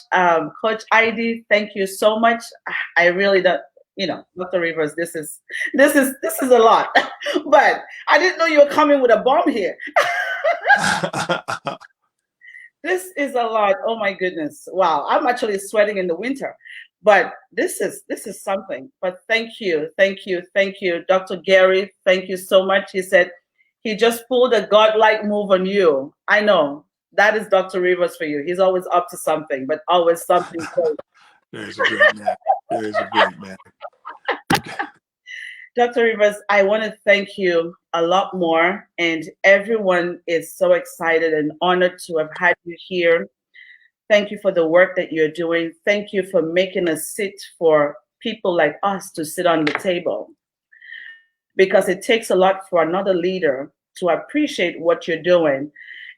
Coach ID, thank you so much. I really don't, you know, Dr. Rivers, this is a lot. But I didn't know you were coming with a bomb here. This is a lot. Oh my goodness. Wow. I'm actually sweating in the winter. But this is something. But thank you. Dr. Gary, thank you so much. He said he just pulled a godlike move on you. I know. That is Dr. Rivers for you. He's always up to something, but always something. There's a great man. There's a great man. Dr. Rivers, I want to thank you a lot more, and everyone is so excited and honored to have had you here. Thank you for the work that you're doing. Thank you for making a seat for people like us to sit on the table, because it takes a lot for another leader to appreciate what you're doing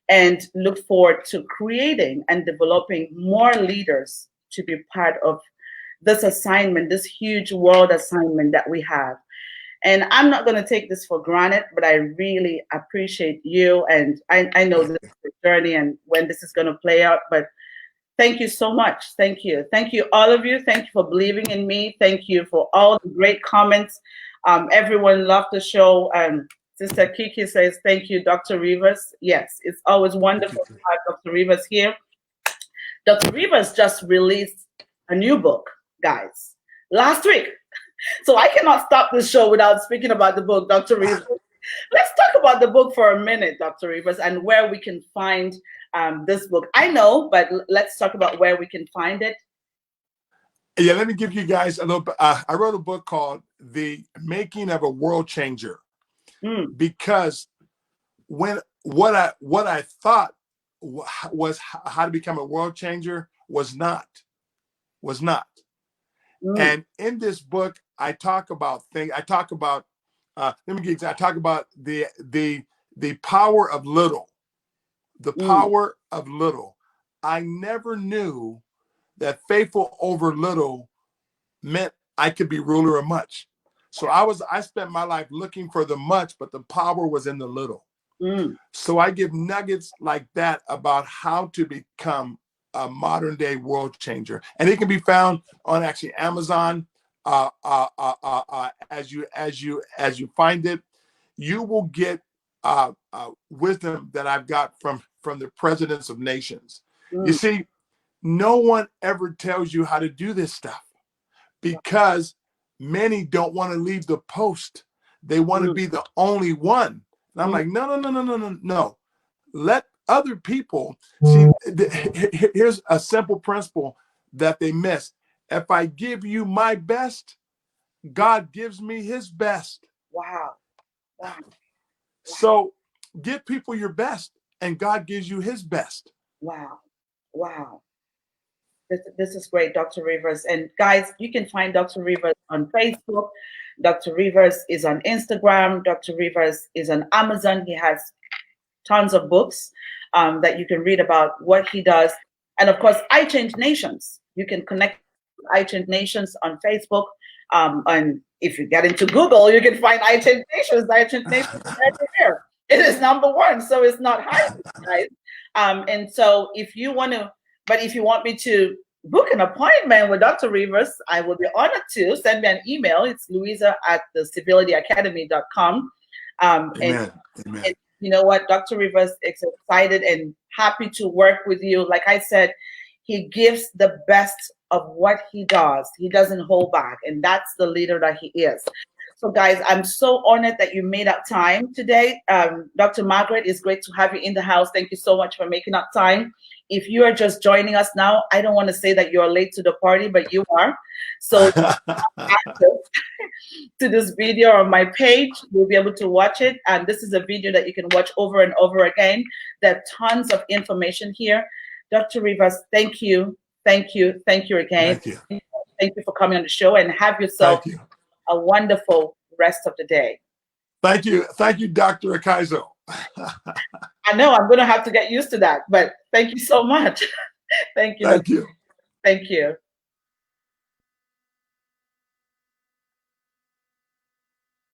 and look forward to creating and developing more leaders to be part of this assignment, this huge world assignment that we have. And I'm not going to take this for granted, but I really appreciate you. And I know this is a journey and when this is going to play out, but thank you so much. Thank you. Thank you, all of you. Thank you for believing in me. Thank you for all the great comments. Everyone loved the show. Sister Kiki says, thank you, Dr. Rivers. Yes, it's always wonderful to have Dr. Rivers here. Dr. Rivers just released a new book, guys, last week. So I cannot stop this show without speaking about the book, Dr. Rivers. Let's talk about the book for a minute, Dr. Rivers, and where we can find this book. I know, but let's talk about where we can find it. Yeah, let me give you guys a little. I wrote a book called "The Making of a World Changer," because when what I thought was how to become a world changer was not. And in this book, I talk about things. I talk about. Let me give you. I talk about the power of little. The power of little. I never knew that faithful over little meant I could be ruler of much. So I spent my life looking for the much, but the power was in the little. So I give nuggets like that about how to become a modern day world changer. And it can be found on actually Amazon. As you find it, you will get wisdom that I've got from the presidents of nations. You see, no one ever tells you how to do this stuff because many don't want to leave the post. They want to be the only one. And I'm like, no. Let other people see. Here's a simple principle that they miss. If I give you my best, God gives me his best. Wow. So give people your best and God gives you his best. Wow. This is great, Dr. Rivers. And guys, you can find Dr. Rivers on Facebook. Dr. Rivers is on Instagram. Dr. Rivers is on Amazon. He has tons of books that you can read about what he does. And of course, I Change Nations. You can connect with I Change Nations on Facebook. And if you get into Google, you can find I Change Nations. I Change Nations is right here. It is #1, so it's not hiding, guys. And so if you want to, but if you want me to book an appointment with Dr. Rivers, I will be honored to. Send me an email. It's louisa@thecivilityacademy.com. Amen. And you know what? Dr. Rivers is excited and happy to work with you. Like I said, he gives the best of what he does. He doesn't hold back. And that's the leader that he is. So guys, I'm so honored that you made up time today. Dr. Margaret, it's great to have you in the house. Thank you so much for making up time. If you are just joining us now, I don't want to say that you're late to the party, but you are. So access to this video on my page, you'll be able to watch it. And this is a video that you can watch over and over again. There are tons of information here. Dr. Rivers, thank you again. Thank you. Thank you for coming on the show, and have yourself a wonderful rest of the day. Thank you, Dr. Akaizo. I know I'm going to have to get used to that, but thank you so much. Thank you. Thank you. Thank you.